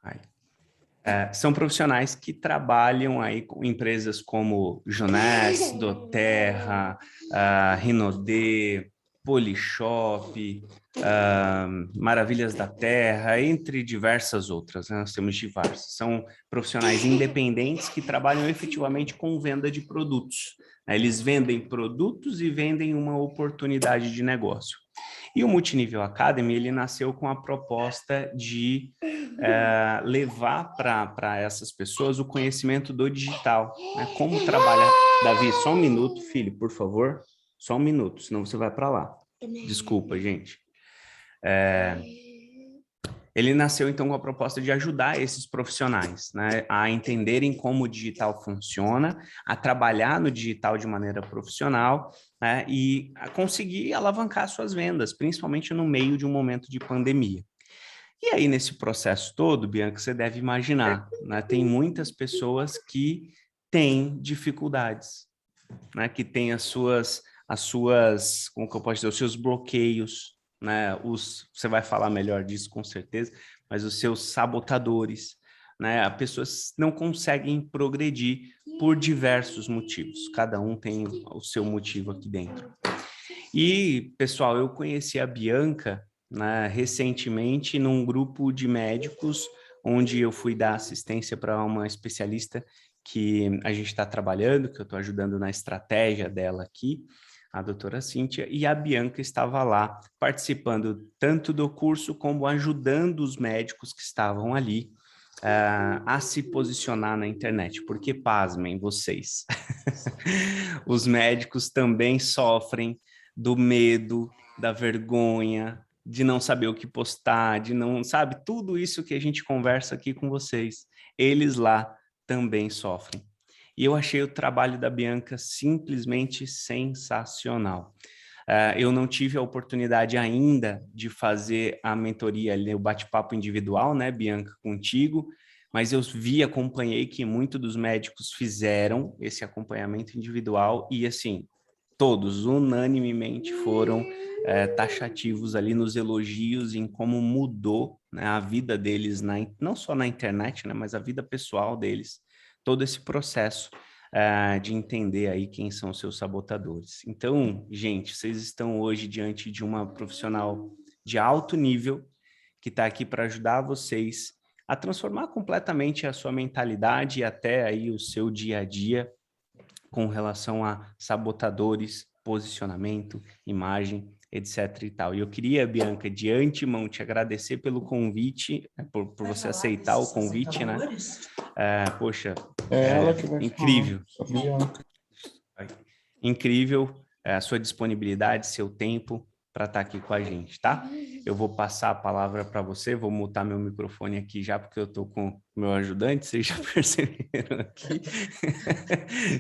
Aí. São profissionais que trabalham aí com empresas como Jones, Doterra, Rinode, Polishop, Maravilhas da Terra, entre diversas outras, né? Nós temos diversas. São profissionais independentes que trabalham efetivamente com venda de produtos. Eles vendem produtos e vendem uma oportunidade de negócio. E o Multinível Academy, ele nasceu com a proposta de levar para essas pessoas o conhecimento do digital, né? Como trabalhar... Davi, só um minuto, filho, por favor. Só um minuto, senão você vai para lá. Desculpa, gente. Ele nasceu, então, com a proposta de ajudar esses profissionais, né, a entenderem como o digital funciona, a trabalhar no digital de maneira profissional, né, e a conseguir alavancar suas vendas, principalmente no meio de um momento de pandemia. E aí, nesse processo todo, Bianca, você deve imaginar, né, tem muitas pessoas que têm dificuldades, né, que têm as suas, como que eu posso dizer, os seus bloqueios, né, você vai falar melhor disso com certeza, mas os seus sabotadores, né, as pessoas não conseguem progredir por diversos motivos, cada um tem o seu motivo aqui dentro. E, pessoal, eu conheci a Bianca, né, recentemente num grupo de médicos, onde eu fui dar assistência para uma especialista que a gente está trabalhando, que eu estou ajudando na estratégia dela aqui, a doutora Cíntia, e a Bianca estava lá participando tanto do curso como ajudando os médicos que estavam ali a se posicionar na internet, porque pasmem vocês, os médicos também sofrem do medo, da vergonha, de não saber o que postar, de não, sabe, tudo isso que a gente conversa aqui com vocês, eles lá também sofrem. E eu achei o trabalho da Bianca simplesmente sensacional. Eu não tive a oportunidade ainda de fazer a mentoria, o bate-papo individual, né, Bianca, contigo, mas eu vi, acompanhei que muitos dos médicos fizeram esse acompanhamento individual e, assim, todos unanimemente foram taxativos ali nos elogios em como mudou, né, a vida deles, não só na internet, né, mas a vida pessoal deles, todo esse processo de entender aí quem são os seus sabotadores. Então, gente, vocês estão hoje diante de uma profissional de alto nível que está aqui para ajudar vocês a transformar completamente a sua mentalidade e até aí o seu dia a dia com relação a sabotadores, posicionamento, imagem, etc. e tal. E eu queria, Bianca, de antemão te agradecer pelo convite, por você aceitar o convite, né? Poxa, ela que vai incrível. falar, Incrível a sua disponibilidade, seu tempo para estar aqui com a gente, tá? Eu vou passar a palavra para você, vou mutar meu microfone aqui já, porque eu estou com o meu ajudante, vocês já perceberam aqui,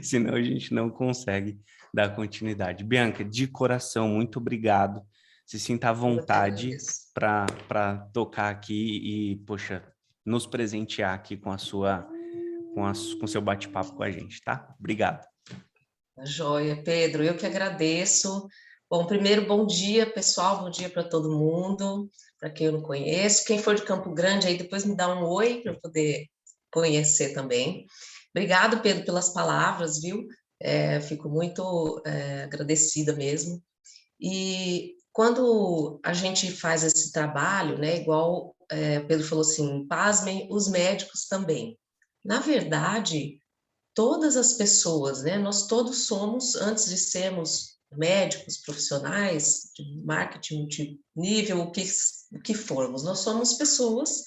senão a gente não consegue dar continuidade. Bianca, de coração, muito obrigado, se sinta à vontade para tocar aqui e, poxa, nos presentear aqui com com seu bate-papo com a gente, tá? Obrigado. Joia, Pedro, eu que agradeço. Bom, primeiro, bom dia, pessoal, bom dia para todo mundo, para quem eu não conheço. Quem for de Campo Grande aí, depois me dá um oi para eu poder conhecer também. Obrigado, Pedro, pelas palavras, viu? Fico muito agradecida mesmo. E quando a gente faz esse trabalho, né, igual Pedro falou assim, pasmem os médicos também. Na verdade, todas as pessoas, né? Nós todos somos, antes de sermos médicos, profissionais de marketing multinível, o que formos, nós somos pessoas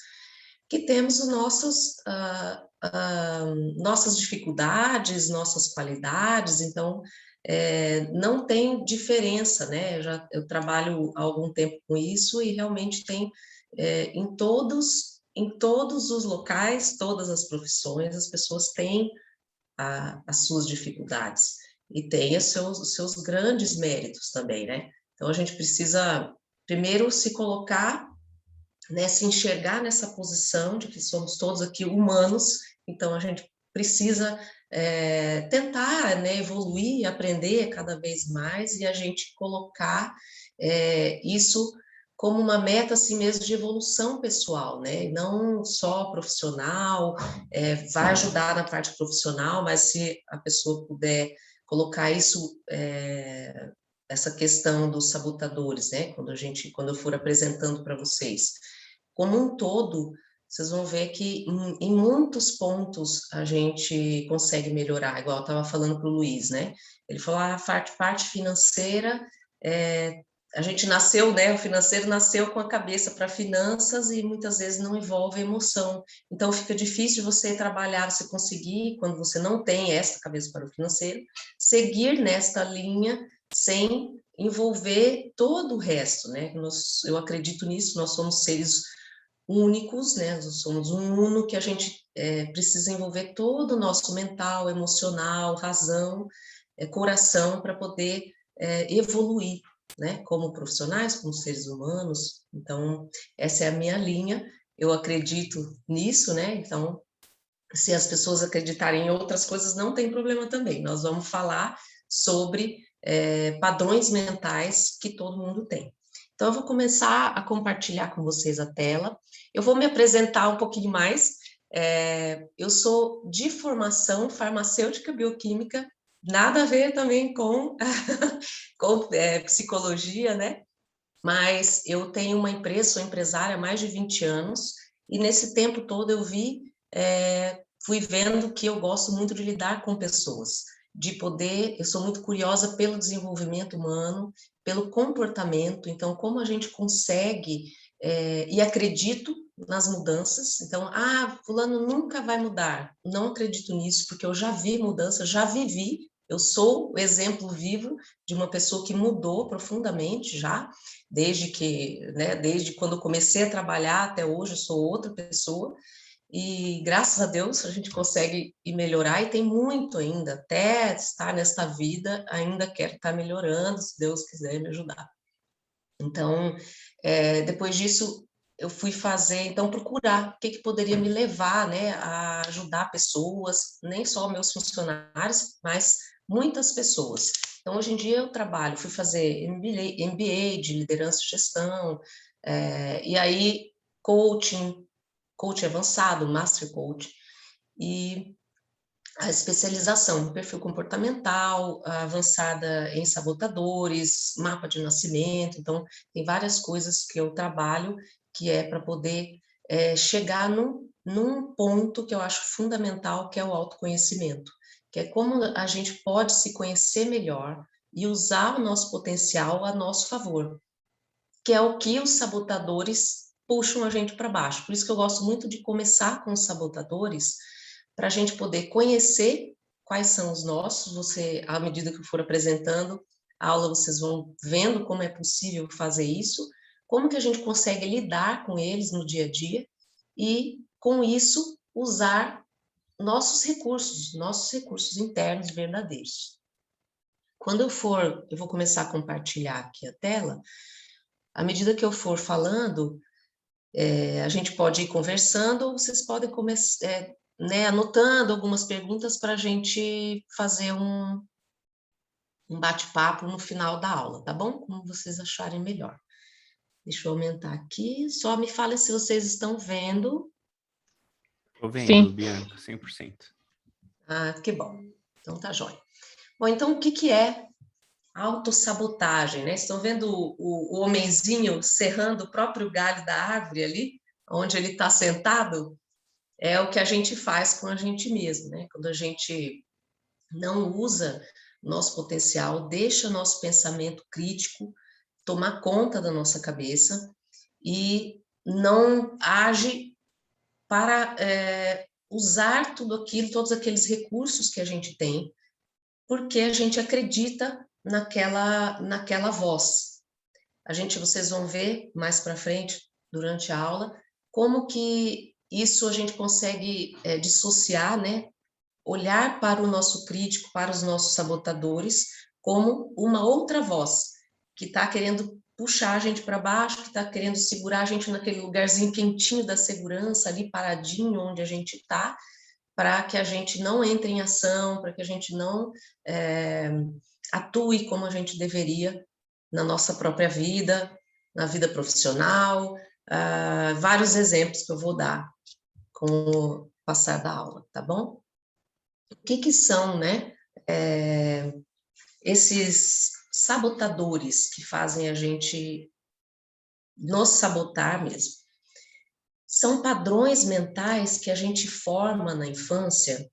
que temos os nossas dificuldades, nossas qualidades, então não tem diferença, né? Eu trabalho há algum tempo com isso e realmente tem em todos os locais, todas as profissões, as pessoas têm as suas dificuldades e tem os seus grandes méritos também, né? Então a gente precisa primeiro se colocar, né, se enxergar nessa posição de que somos todos aqui humanos, então a gente precisa tentar, né, evoluir, aprender cada vez mais e a gente colocar isso como uma meta assim mesmo de evolução pessoal, né? E não só profissional, vai ajudar na parte profissional, mas se a pessoa puder colocar isso, essa questão dos sabotadores, né? Quando eu for apresentando para vocês, como um todo, vocês vão ver que em muitos pontos a gente consegue melhorar, igual eu estava falando para o Luiz, né? Ele falou, a parte financeira, a gente nasceu, né? O financeiro nasceu com a cabeça para finanças e muitas vezes não envolve emoção. Então fica difícil você trabalhar, você conseguir, quando você não tem essa cabeça para o financeiro, seguir nesta linha sem envolver todo o resto, né? Eu acredito nisso, nós somos seres únicos, né? Nós somos um uno que a gente precisa envolver todo o nosso mental, emocional, razão, coração para poder evoluir, né? Como profissionais, como seres humanos. Então, essa é a minha linha. Eu acredito nisso, né? Então, se as pessoas acreditarem em outras coisas, não tem problema também. Nós vamos falar sobre padrões mentais que todo mundo tem. Então, eu vou começar a compartilhar com vocês a tela. Eu vou me apresentar um pouquinho mais. Eu sou de formação farmacêutica bioquímica, nada a ver também com, com psicologia, né? Mas eu tenho uma empresa, sou empresária há mais de 20 anos, e nesse tempo todo eu fui vendo que eu gosto muito de lidar com pessoas, eu sou muito curiosa pelo desenvolvimento humano, pelo comportamento, então como a gente consegue, e acredito nas mudanças, então, fulano nunca vai mudar, não acredito nisso, porque eu já vi mudança, já vivi, eu sou o exemplo vivo de uma pessoa que mudou profundamente já, desde quando eu comecei a trabalhar até hoje, eu sou outra pessoa, e graças a Deus a gente consegue ir melhorar, e tem muito ainda, até estar nesta vida, ainda quero estar melhorando, se Deus quiser me ajudar. Então, depois disso, eu fui procurar o que poderia me levar, né, a ajudar pessoas, nem só meus funcionários, mas muitas pessoas. Então, hoje em dia eu fui fazer MBA de liderança e gestão, e aí coach avançado, master coach, e a especialização em perfil comportamental, avançada em sabotadores, mapa de nascimento, então tem várias coisas que eu trabalho que é para poder chegar num ponto que eu acho fundamental, que é o autoconhecimento, que é como a gente pode se conhecer melhor e usar o nosso potencial a nosso favor, que é o que os sabotadores puxam a gente para baixo. Por isso que eu gosto muito de começar com os sabotadores, para a gente poder conhecer quais são os nossos. À medida que eu for apresentando a aula, vocês vão vendo como é possível fazer isso, como que a gente consegue lidar com eles no dia a dia e, com isso, usar nossos recursos internos verdadeiros. Quando eu vou começar a compartilhar aqui a tela. À medida que eu for falando, a gente pode ir conversando, ou vocês podem começar, anotando algumas perguntas para a gente fazer um bate-papo no final da aula, tá bom? Como vocês acharem melhor. Deixa eu aumentar aqui, só me fala se vocês estão vendo. Estou vendo, Sim. Bianca, 100%. Que bom. Então tá jóia. Bom, então o que é autossabotagem, né? Estão vendo o homenzinho serrando o próprio galho da árvore ali, onde ele está sentado? É o que a gente faz com a gente mesmo, né? Quando a gente não usa nosso potencial, deixa nosso pensamento crítico tomar conta da nossa cabeça e não age para usar todos aqueles recursos que a gente tem, porque a gente acredita naquela voz. Vocês vão ver mais para frente, durante a aula, como que isso a gente consegue dissociar, né? Olhar para o nosso crítico, para os nossos sabotadores, como uma outra voz, que está querendo puxar a gente para baixo, que está querendo segurar a gente naquele lugarzinho quentinho da segurança, ali paradinho onde a gente está, para que a gente não entre em ação, para que a gente não atue como a gente deveria na nossa própria vida, na vida profissional, vários exemplos que eu vou dar com o passar da aula, tá bom? O que são, né, esses sabotadores que fazem a gente nos sabotar mesmo? São padrões mentais que a gente forma na infância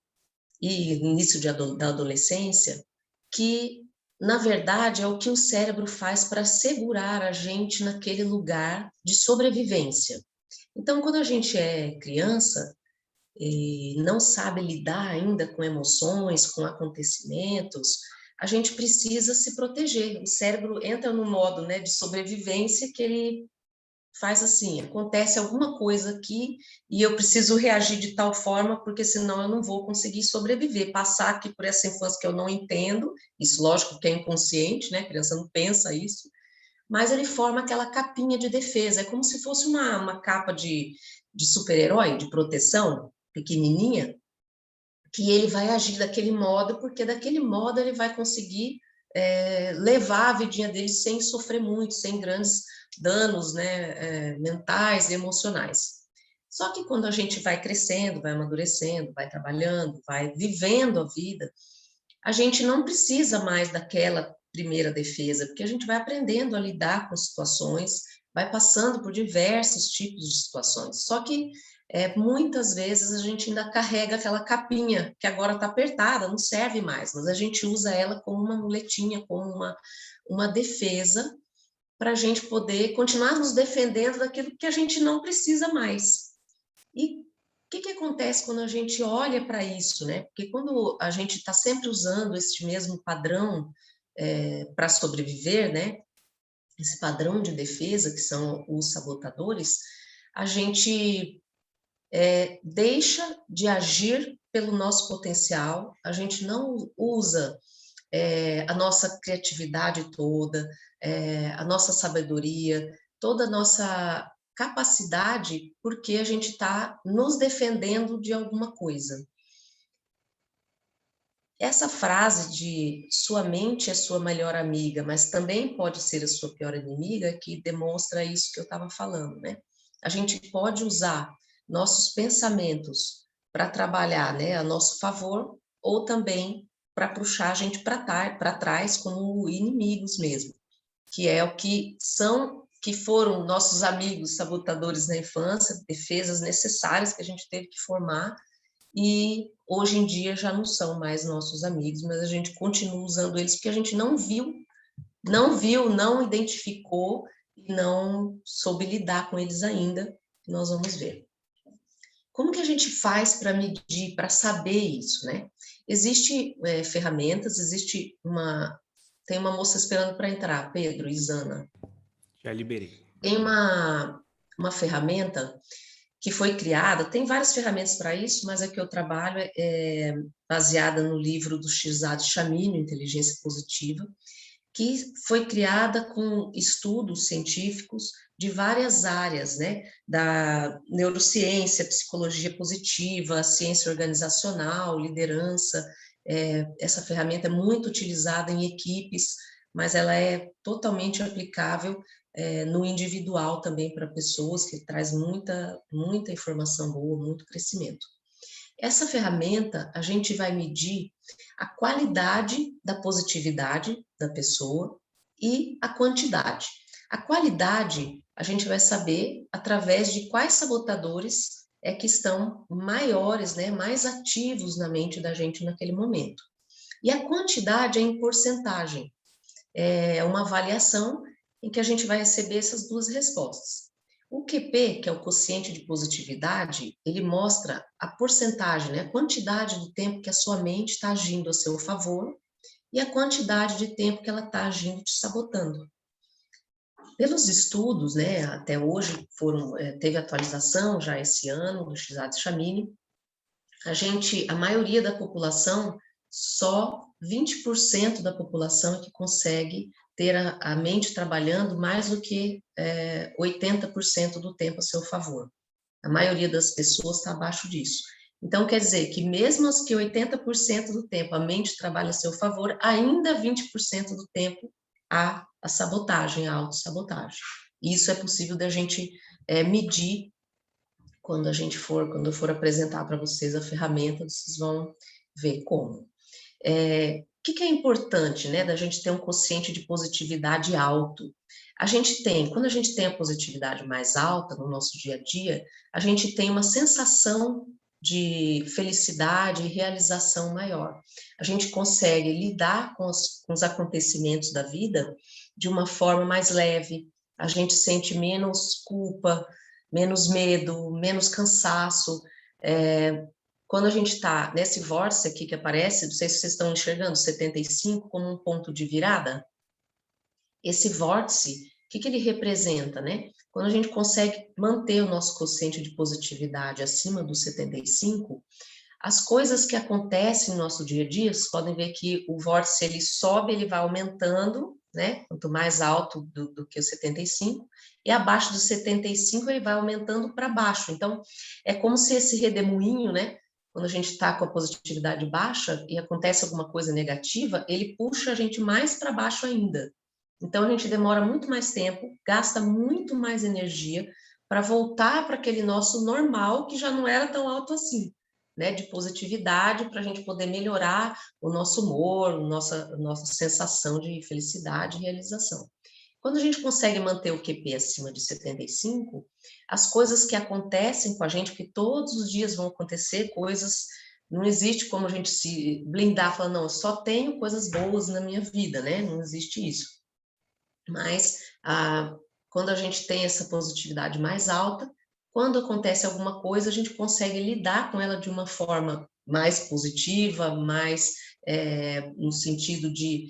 e início da adolescência, que, na verdade, é o que o cérebro faz para segurar a gente naquele lugar de sobrevivência. Então, quando a gente é criança e não sabe lidar ainda com emoções, com acontecimentos, a gente precisa se proteger. O cérebro entra no modo, né, de sobrevivência, que ele faz assim, acontece alguma coisa aqui e eu preciso reagir de tal forma, porque senão eu não vou conseguir sobreviver, passar aqui por essa infância que eu não entendo, isso lógico que é inconsciente, né, a criança não pensa isso, mas ele forma aquela capinha de defesa, é como se fosse uma capa de super-herói, de proteção, pequenininha, que ele vai agir daquele modo, porque daquele modo ele vai conseguir levar a vidinha dele sem sofrer muito, sem grandes danos, né, mentais e emocionais. Só que quando a gente vai crescendo, vai amadurecendo, vai trabalhando, vai vivendo a vida, a gente não precisa mais daquela primeira defesa, porque a gente vai aprendendo a lidar com situações, vai passando por diversos tipos de situações. Só que muitas vezes a gente ainda carrega aquela capinha que agora está apertada, não serve mais, mas a gente usa ela como uma muletinha, como uma defesa para a gente poder continuar nos defendendo daquilo que a gente não precisa mais. E o que acontece quando a gente olha para isso, né? Porque quando a gente está sempre usando esse mesmo padrão para sobreviver, né? Esse padrão de defesa, que são os sabotadores, a gente deixa de agir pelo nosso potencial, a gente não usa a nossa criatividade toda, a nossa sabedoria, toda a nossa capacidade, porque a gente está nos defendendo de alguma coisa. Essa frase de sua mente é sua melhor amiga, mas também pode ser a sua pior inimiga, que demonstra isso que eu estava falando, né? A gente pode usar nossos pensamentos para trabalhar, né, a nosso favor, ou também para puxar a gente para trás como inimigos mesmo, que é o que foram nossos amigos sabotadores na infância, defesas necessárias que a gente teve que formar, e hoje em dia já não são mais nossos amigos, mas a gente continua usando eles porque a gente não viu, não identificou e não soube lidar com eles ainda. Nós vamos ver. Como que a gente faz para medir, para saber isso, né? Existem ferramentas, tem uma moça esperando para entrar, Pedro e Zana. Já liberei. Tem uma ferramenta que foi criada, tem várias ferramentas para isso, mas a que eu trabalho é baseada no livro do Shirzad Chamine, Inteligência Positiva, que foi criada com estudos científicos de várias áreas, né, da neurociência, psicologia positiva, ciência organizacional, liderança. Essa ferramenta é muito utilizada em equipes, mas ela é totalmente aplicável no individual também para pessoas, que traz muita informação boa, muito crescimento. Essa ferramenta, a gente vai medir a qualidade da positividade da pessoa e a quantidade. A qualidade, a gente vai saber através de quais sabotadores que estão maiores, né, mais ativos na mente da gente naquele momento. E a quantidade é em porcentagem. É uma avaliação em que a gente vai receber essas duas respostas. O QP, que é o quociente de positividade, ele mostra a porcentagem, né, a quantidade do tempo que a sua mente está agindo a seu favor e a quantidade de tempo que ela está agindo te sabotando. Pelos estudos, né, até hoje teve atualização já esse ano do Shirzad Chamine, a maioria da população, só 20% da população é que consegue ter a mente trabalhando mais do que 80% do tempo a seu favor. A maioria das pessoas está abaixo disso. Então, quer dizer que mesmo as que 80% do tempo a mente trabalha a seu favor, ainda 20% do tempo há a sabotagem, a autossabotagem. E isso é possível da gente medir quando eu for apresentar para vocês a ferramenta, vocês vão ver como. O que é importante, né, da gente ter um quociente de positividade alto? Quando a gente tem a positividade mais alta no nosso dia a dia, a gente tem uma sensação de felicidade e realização maior. A gente consegue lidar com os acontecimentos da vida de uma forma mais leve, a gente sente menos culpa, menos medo, menos cansaço. Quando a gente está nesse vórtice aqui que aparece, não sei se vocês estão enxergando, 75 como um ponto de virada, esse vórtice, o que ele representa, né? Quando a gente consegue manter o nosso quociente de positividade acima dos 75, as coisas que acontecem no nosso dia a dia, vocês podem ver que o vórtice ele sobe, ele vai aumentando, né? Quanto mais alto do que o 75, e abaixo dos 75 ele vai aumentando para baixo. Então, é como se esse redemoinho, né? Quando a gente está com a positividade baixa e acontece alguma coisa negativa, ele puxa a gente mais para baixo ainda. Então, a gente demora muito mais tempo, gasta muito mais energia para voltar para aquele nosso normal, que já não era tão alto assim, né? De positividade, para a gente poder melhorar o nosso humor, nossa sensação de felicidade e realização. Quando a gente consegue manter o QP acima de 75, as coisas que acontecem com a gente, porque todos os dias vão acontecer coisas, não existe como a gente se blindar, falar, não, eu só tenho coisas boas na minha vida, né? Não existe isso. Mas quando a gente tem essa positividade mais alta, quando acontece alguma coisa, a gente consegue lidar com ela de uma forma mais positiva, mais no sentido de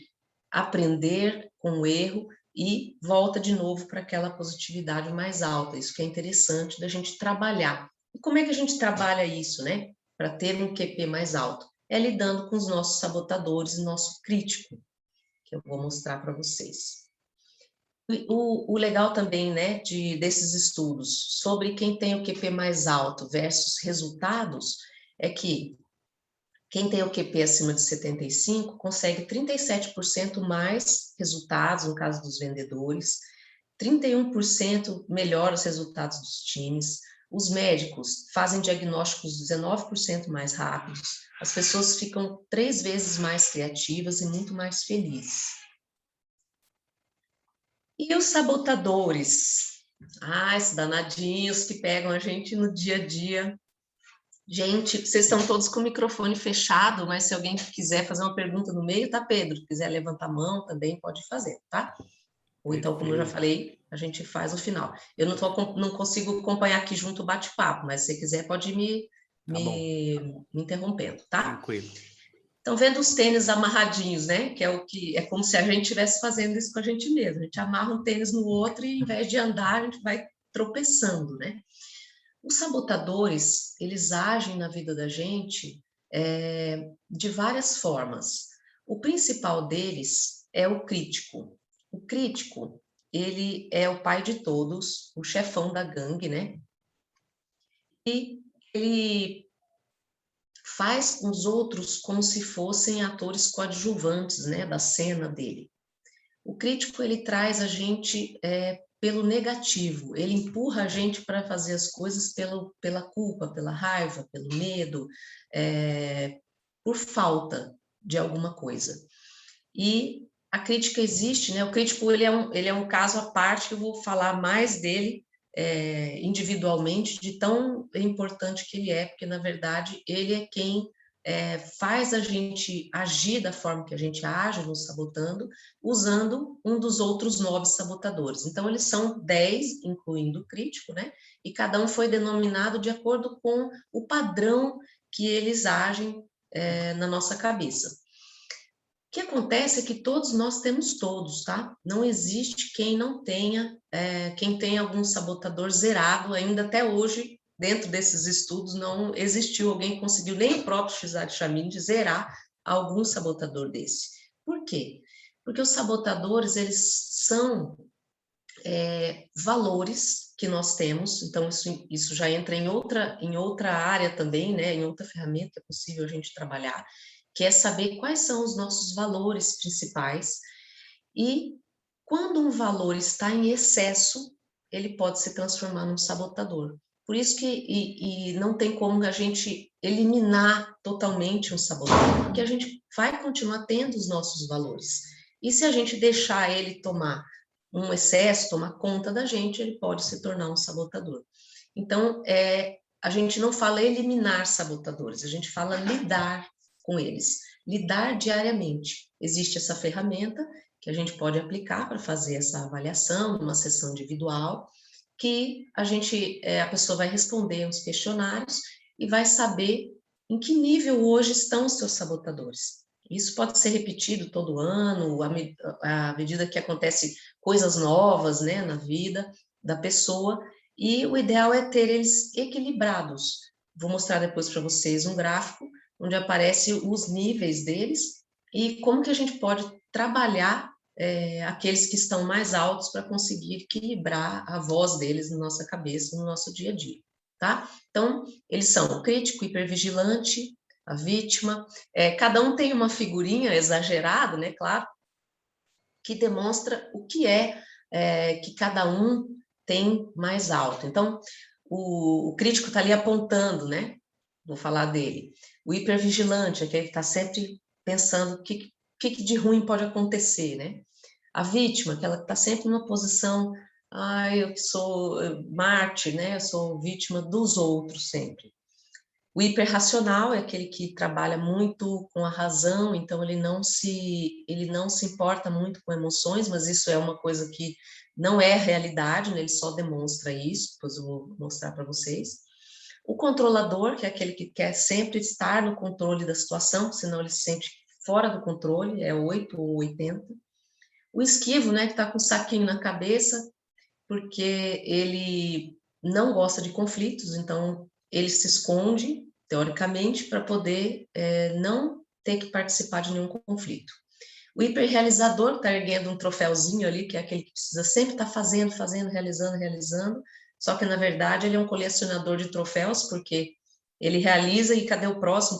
aprender com o erro e volta de novo para aquela positividade mais alta. Isso que é interessante da gente trabalhar. E como é que a gente trabalha isso, né? Para ter um QP mais alto? É lidando com os nossos sabotadores e nosso crítico, que eu vou mostrar para vocês. O legal também, né, desses estudos sobre quem tem o QP mais alto versus resultados é que quem tem o QP acima de 75 consegue 37% mais resultados, no caso dos vendedores, 31% melhora os resultados dos times, os médicos fazem diagnósticos 19% mais rápidos, as pessoas ficam 3 vezes mais criativas e muito mais felizes. E os sabotadores? Esses danadinhos que pegam a gente no dia a dia. Gente, vocês estão todos com o microfone fechado, mas se alguém quiser fazer uma pergunta no meio, tá, Pedro? Se quiser levantar a mão também pode fazer, tá? Ou então, como eu já falei, a gente faz no final. Eu não consigo acompanhar aqui junto o bate-papo, mas se você quiser pode me interrompendo, tá? Tranquilo. Então, vendo os tênis amarradinhos, né? Que é como se a gente estivesse fazendo isso com a gente mesmo. A gente amarra um tênis no outro e, em vez de andar, a gente vai tropeçando, né? Os sabotadores, eles agem na vida da gente de várias formas. O principal deles é o crítico. O crítico, ele é o pai de todos, o chefão da gangue, né? E ele faz os outros como se fossem atores coadjuvantes, né, da cena dele. O crítico, ele traz a gente pelo negativo, ele empurra a gente para fazer as coisas pela culpa, pela raiva, pelo medo, por falta de alguma coisa. E a crítica existe, né? O crítico, ele é um caso à parte, que eu vou falar mais dele individualmente, de tão importante que ele é, porque, na verdade, ele é quem faz a gente agir da forma que a gente age, nos sabotando, usando um dos outros 9 sabotadores. Então, eles são 10, incluindo o crítico, né? E cada um foi denominado de acordo com o padrão que eles agem na nossa cabeça. O que acontece é que todos nós temos todos, tá? Não existe quem não tenha, quem tenha algum sabotador zerado, ainda até hoje, dentro desses estudos, não existiu alguém que conseguiu, nem o próprio Csikszentmihalyi, zerar algum sabotador desse. Por quê? Porque os sabotadores, eles são valores que nós temos, então isso já entra em outra área também, né? Em outra ferramenta que é possível a gente trabalhar, que é saber quais são os nossos valores principais, e quando um valor está em excesso, ele pode se transformar num sabotador. Por isso que não tem como a gente eliminar totalmente um sabotador, porque a gente vai continuar tendo os nossos valores. E se a gente deixar ele tomar um excesso, tomar conta da gente, ele pode se tornar um sabotador. Então, a gente não fala eliminar sabotadores, a gente fala lidar com eles, lidar diariamente. Existe essa ferramenta que a gente pode aplicar para fazer essa avaliação, uma sessão individual, que a pessoa vai responder uns questionários e vai saber em que nível hoje estão os seus sabotadores. Isso pode ser repetido todo ano, à medida que acontecem coisas novas, né, na vida da pessoa, e o ideal é ter eles equilibrados. Vou mostrar depois para vocês um gráfico onde aparecem os níveis deles e como que a gente pode trabalhar aqueles que estão mais altos para conseguir equilibrar a voz deles na nossa cabeça, no nosso dia a dia, tá? Então, eles são o crítico, hipervigilante, a vítima, cada um tem uma figurinha exagerada, né, claro, que demonstra o que que cada um tem mais alto. Então, o crítico está ali apontando, né? Vou falar dele. O hipervigilante, aquele que está sempre pensando o que de ruim pode acontecer, né? A vítima, aquela que está sempre numa posição, eu que sou mártir, né? Eu sou vítima dos outros sempre. O hiperracional é aquele que trabalha muito com a razão, então ele não se importa muito com emoções, mas isso é uma coisa que não é realidade, né? Ele só demonstra isso, depois eu vou mostrar para vocês. O controlador, que é aquele que quer sempre estar no controle da situação, senão ele se sente fora do controle, é 8 ou 80. O esquivo, né, que está com o saquinho na cabeça, porque ele não gosta de conflitos, então ele se esconde, teoricamente, para poder não ter que participar de nenhum conflito. O hiperrealizador está erguendo um troféuzinho ali, que é aquele que precisa sempre estar fazendo, realizando, só que, na verdade, ele é um colecionador de troféus, porque ele realiza e cadê o próximo,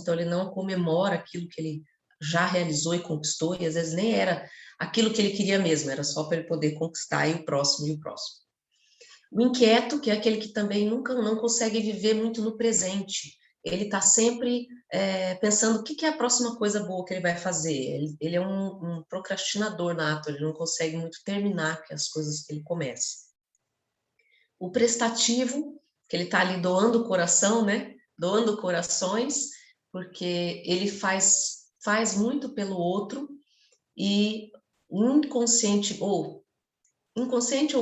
então ele não comemora aquilo que ele já realizou e conquistou, e às vezes nem era aquilo que ele queria mesmo, era só para ele poder conquistar e o próximo. O inquieto, que é aquele que também nunca não consegue viver muito no presente, ele está sempre pensando o que é a próxima coisa boa que ele vai fazer. Ele é um procrastinador nato, ele não consegue muito terminar as coisas que ele começa. O prestativo, que ele está ali doando o coração, né? Doando corações, porque ele faz muito pelo outro e inconsciente ou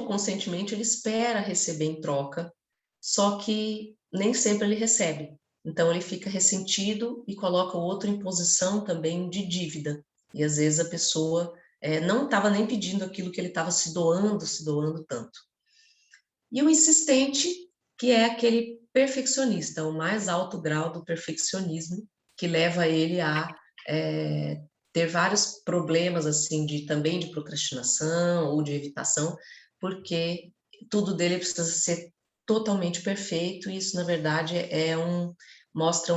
conscientemente, ele espera receber em troca, só que nem sempre ele recebe. Então, ele fica ressentido e coloca o outro em posição também de dívida. E, às vezes, a pessoa não estava nem pedindo aquilo que ele estava se doando tanto. E o insistente, que é aquele perfeccionista, o mais alto grau do perfeccionismo, que leva ele a ter vários problemas assim também de procrastinação ou de evitação, porque tudo dele precisa ser totalmente perfeito, e isso na verdade mostra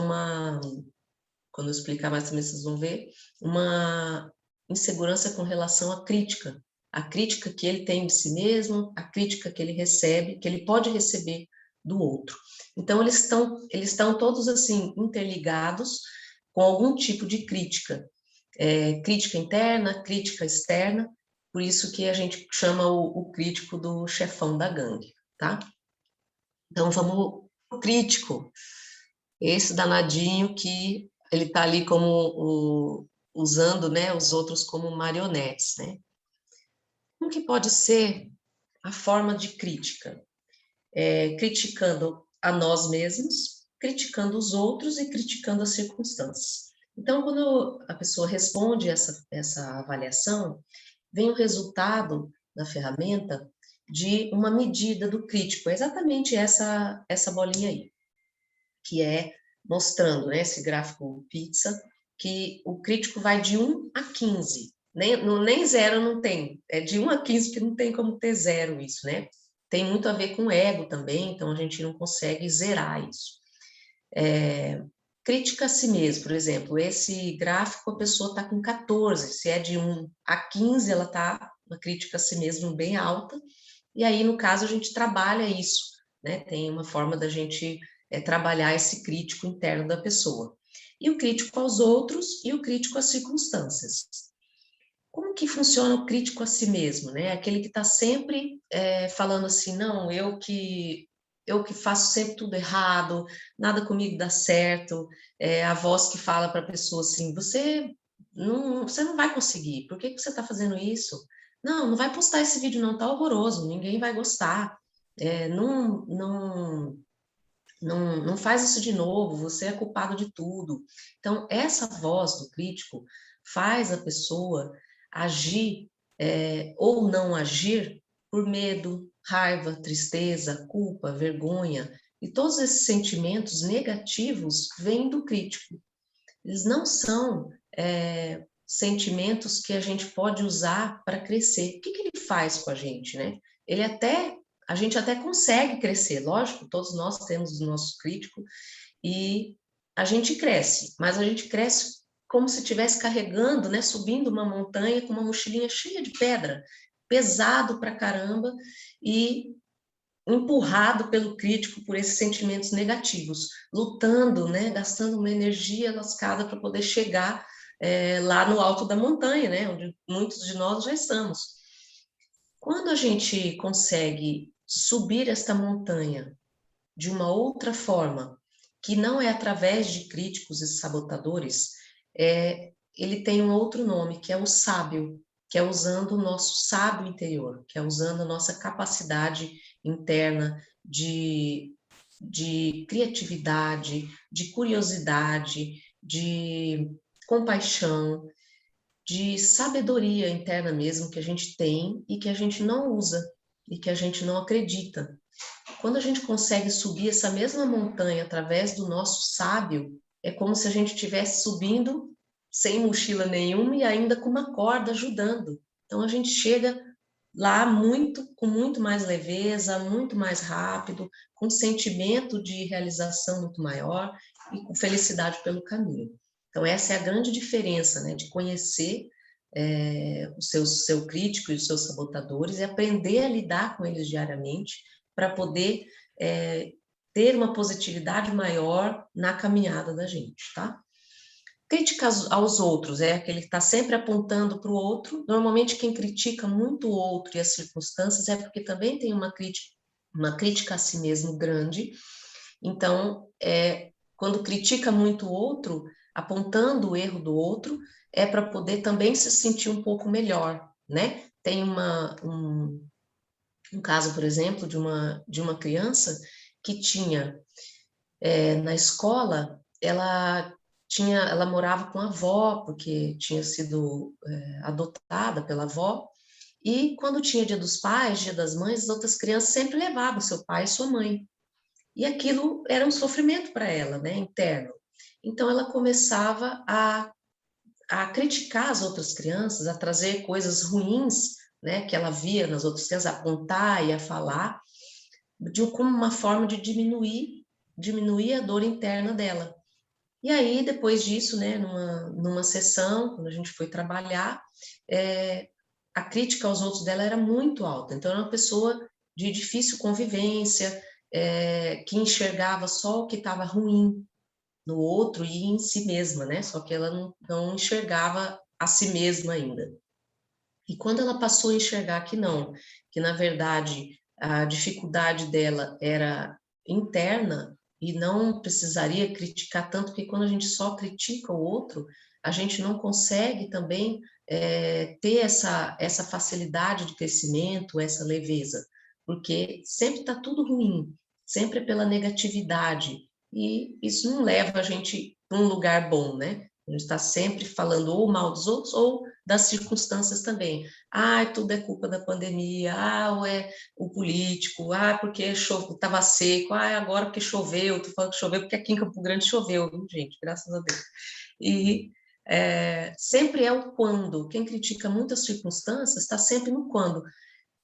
quando eu explicar mais também vocês vão ver, uma insegurança com relação à crítica. A crítica que ele tem de si mesmo, a crítica que ele recebe, que ele pode receber do outro. Então eles estão todos assim interligados com algum tipo de crítica. Crítica interna, crítica externa, por isso que a gente chama o crítico do chefão da gangue, tá? Então vamos pro crítico, esse danadinho que ele tá ali como usando, né, os outros como marionetes, né? Como que pode ser a forma de crítica? Criticando a nós mesmos, criticando os outros e criticando as circunstâncias. Então, quando a pessoa responde essa avaliação, vem o resultado da ferramenta de uma medida do crítico, é exatamente essa bolinha aí, que é mostrando, né, esse gráfico pizza, que o crítico vai de 1 a 15, nem zero não tem, é de 1 a 15 que não tem como ter zero isso, né? Tem muito a ver com ego também, então a gente não consegue zerar isso. Crítica a si mesmo, por exemplo, esse gráfico a pessoa está com 14, se é de 1 a 15, ela está uma crítica a si mesmo bem alta, E aí, no caso, a gente trabalha isso, né? Tem uma forma da gente trabalhar esse crítico interno da pessoa. E o crítico aos outros e o crítico às circunstâncias. Como que funciona o crítico a si mesmo, né? Aquele que está sempre falando assim, não, eu que faço sempre tudo errado, nada comigo dá certo, a voz que fala para a pessoa assim, você não vai conseguir, por que você está fazendo isso? Não, não vai postar esse vídeo não, tá horroroso, ninguém vai gostar, não faz isso de novo, você é culpado de tudo. Então, essa voz do crítico faz a pessoa agir ou não agir por medo, raiva, tristeza, culpa, vergonha. E todos esses sentimentos negativos vêm do crítico. Eles não são sentimentos que a gente pode usar para crescer. O que ele faz com a gente, né? A gente até consegue crescer, lógico, todos nós temos o nosso crítico e a gente cresce, mas a gente cresce como se estivesse carregando, né, subindo uma montanha com uma mochilinha cheia de pedra, pesado pra caramba e empurrado pelo crítico por esses sentimentos negativos, lutando, né, gastando uma energia lascada para poder chegar lá no alto da montanha, né, onde muitos de nós já estamos. Quando a gente consegue subir esta montanha de uma outra forma, que não é através de críticos e sabotadores, ele tem um outro nome, que é o sábio, que é usando o nosso sábio interior, que é usando a nossa capacidade interna de criatividade, de curiosidade, de compaixão, de sabedoria interna mesmo que a gente tem e que a gente não usa e que a gente não acredita. Quando a gente consegue subir essa mesma montanha através do nosso sábio, é como se a gente estivesse subindo sem mochila nenhuma e ainda com uma corda ajudando. Então a gente chega lá com muito mais leveza, muito mais rápido, com um sentimento de realização muito maior e com felicidade pelo caminho. Então essa é a grande diferença, né, de conhecer o seu crítico e os seus sabotadores e aprender a lidar com eles diariamente para poder ter uma positividade maior na caminhada da gente, tá? Crítica aos outros é aquele que está sempre apontando para o outro. Normalmente quem critica muito o outro e as circunstâncias é porque também tem uma crítica a si mesmo grande. Então, quando critica muito o outro, apontando o erro do outro, é para poder também se sentir um pouco melhor, né? Tem um caso, por exemplo, de uma criança que tinha, na escola, ela morava com a avó, porque tinha sido adotada pela avó, e quando tinha Dia dos Pais, Dia das Mães, as outras crianças sempre levavam seu pai e sua mãe. E aquilo era um sofrimento para ela, né, interno. Então ela começava a criticar as outras crianças, a trazer coisas ruins, né, que ela via nas outras crianças, a apontar e a falar, como uma forma de diminuir a dor interna dela. E aí, depois disso, né, numa sessão, quando a gente foi trabalhar, a crítica aos outros dela era muito alta. Então, era uma pessoa de difícil convivência, que enxergava só o que estava ruim no outro e em si mesma, né? Só que ela não enxergava a si mesma ainda. E quando ela passou a enxergar que não, que na verdade a dificuldade dela era interna e não precisaria criticar tanto, porque quando a gente só critica o outro, a gente não consegue também ter essa facilidade de crescimento, essa leveza, porque sempre está tudo ruim, sempre é pela negatividade, e isso não leva a gente para um lugar bom, né? A gente está sempre falando ou mal dos outros ou das circunstâncias também. Ah, tudo é culpa da pandemia, ou é o político, porque estava seco, agora porque choveu, tu falando que choveu, porque aqui em Campo Grande choveu, viu, gente? Graças a Deus. E sempre é o quando. Quem critica muitas circunstâncias está sempre no quando.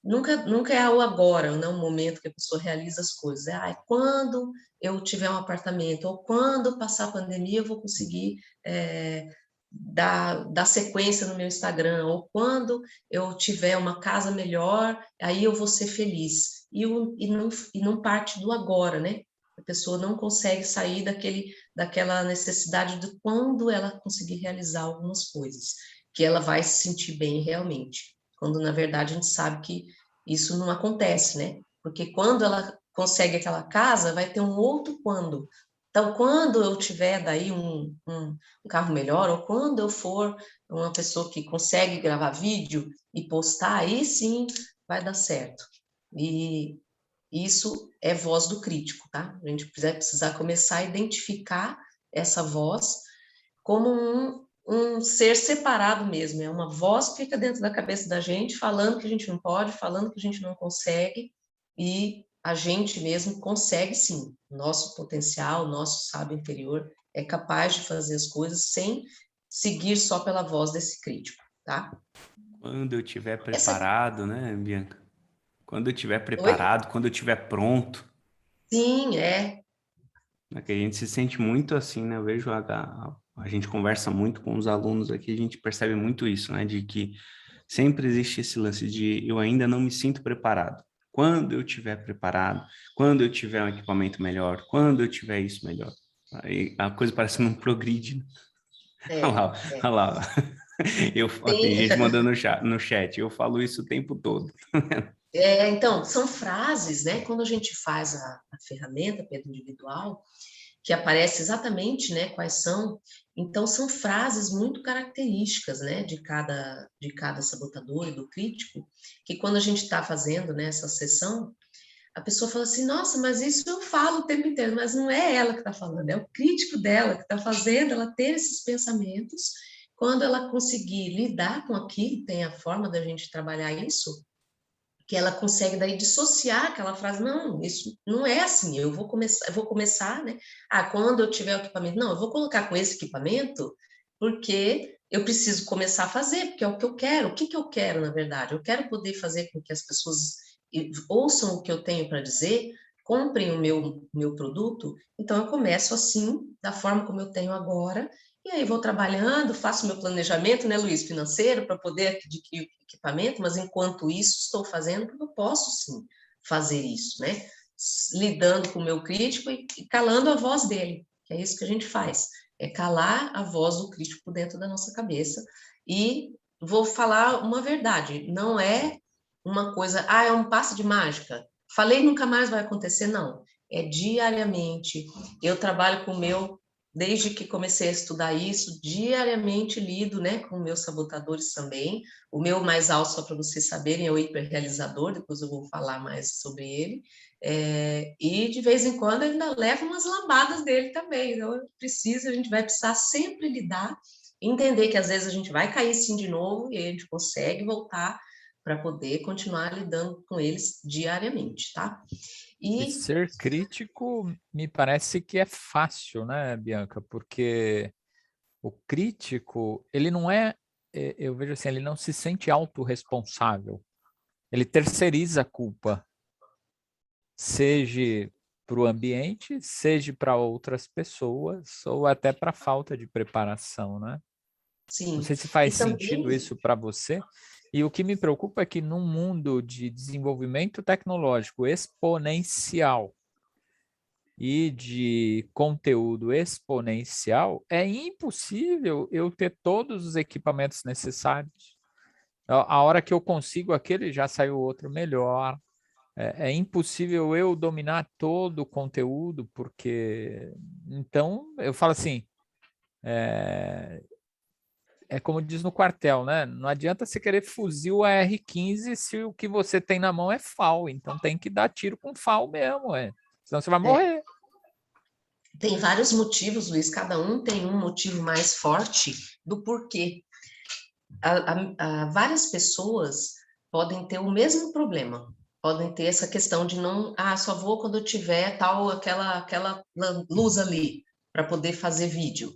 Nunca é o agora, não o momento que a pessoa realiza as coisas. É quando eu tiver um apartamento, ou quando passar a pandemia, eu vou conseguir dar sequência no meu Instagram, ou quando eu tiver uma casa melhor, aí eu vou ser feliz. E não parte do agora, né? A pessoa não consegue sair daquela necessidade de quando ela conseguir realizar algumas coisas, que ela vai se sentir bem realmente. Quando, na verdade, a gente sabe que isso não acontece, né? Porque quando ela consegue aquela casa, vai ter um outro quando. Então, quando eu tiver daí um carro melhor, ou quando eu for uma pessoa que consegue gravar vídeo e postar, aí sim vai dar certo. E isso é voz do crítico, tá? A gente vai precisar começar a identificar essa voz como um ser separado mesmo, é uma voz que fica dentro da cabeça da gente, falando que a gente não pode, falando que a gente não consegue, e a gente mesmo consegue sim. Nosso potencial, nosso sábio interior é capaz de fazer as coisas sem seguir só pela voz desse crítico, tá? Quando eu estiver Essa... preparado, né, Bianca? Quando eu estiver Oi? preparado, quando eu estiver pronto, Sim, é. né, que a gente se sente muito assim, né? Eu vejo a gente conversa muito com os alunos aqui, a gente percebe muito isso, né? De que sempre existe esse lance de eu ainda não me sinto preparado. Quando eu estiver preparado, quando eu tiver um equipamento melhor, quando eu tiver isso melhor. Aí a coisa parece que não progride, né? Olha É, lá, olha lá. Tem tem, gente mandando no chat, eu falo isso o tempo todo. então, são frases, né? Quando a gente faz a ferramenta Pedro Individual, que aparece exatamente, né, quais são. Então, são frases muito características, né, de cada sabotador e do crítico, que quando a gente está fazendo, né, essa sessão, a pessoa fala assim, nossa, mas isso eu falo o tempo inteiro, mas não é ela que está falando, é o crítico dela que está fazendo ela ter esses pensamentos. Quando ela conseguir lidar com aquilo, tem a forma da gente trabalhar isso, que ela consegue daí dissociar aquela frase, não, isso não é assim, eu vou começar, né? Ah, quando eu tiver o equipamento, não, eu vou colocar com esse equipamento porque eu preciso começar a fazer, porque é o que eu quero. O que que eu quero, na verdade? Eu quero poder fazer com que as pessoas ouçam o que eu tenho para dizer, comprem o meu produto, então eu começo assim, da forma como eu tenho agora, e aí vou trabalhando, faço meu planejamento, né, Luiz, financeiro, para poder adquirir equipamento, mas enquanto isso estou fazendo, porque eu posso sim fazer isso, né? Lidando com o meu crítico e calando a voz dele, que é isso que a gente faz, é calar a voz do crítico dentro da nossa cabeça. E vou falar uma verdade, não é uma coisa, é um passe de mágica, falei nunca mais vai acontecer, não. É diariamente. Eu trabalho com o meu desde que comecei a estudar isso, diariamente lido, né, com meus sabotadores também. O meu mais alto, só para vocês saberem, é o hiperrealizador, depois eu vou falar mais sobre ele. E de vez em quando eu ainda levo umas lambadas dele também. Então, a gente vai precisar sempre lidar, entender que às vezes a gente vai cair sim de novo e a gente consegue voltar para poder continuar lidando com eles diariamente, tá? E E ser crítico me parece que é fácil, né, Bianca? Porque o crítico, ele não é, eu vejo assim, ele não se sente autorresponsável. Ele terceiriza a culpa, seja para o ambiente, seja para outras pessoas, ou até para a falta de preparação, né? Não sim, sei se faz e sentido também isso para você. E o que me preocupa é que num mundo de desenvolvimento tecnológico exponencial e de conteúdo exponencial, é impossível eu ter todos os equipamentos necessários. A hora que eu consigo aquele, já saiu outro melhor. É impossível eu dominar todo o conteúdo, porque... Então, eu falo assim, é como diz no quartel, né? Não adianta você querer fuzil AR-15 se o que você tem na mão é FAL. Então, tem que dar tiro com FAL mesmo, senão você vai é, morrer. tem vários motivos, Luiz, cada um tem um motivo mais forte do porquê. Várias pessoas podem ter o mesmo problema, podem ter essa questão de não, só vou quando eu tiver aquela luz ali para poder fazer vídeo.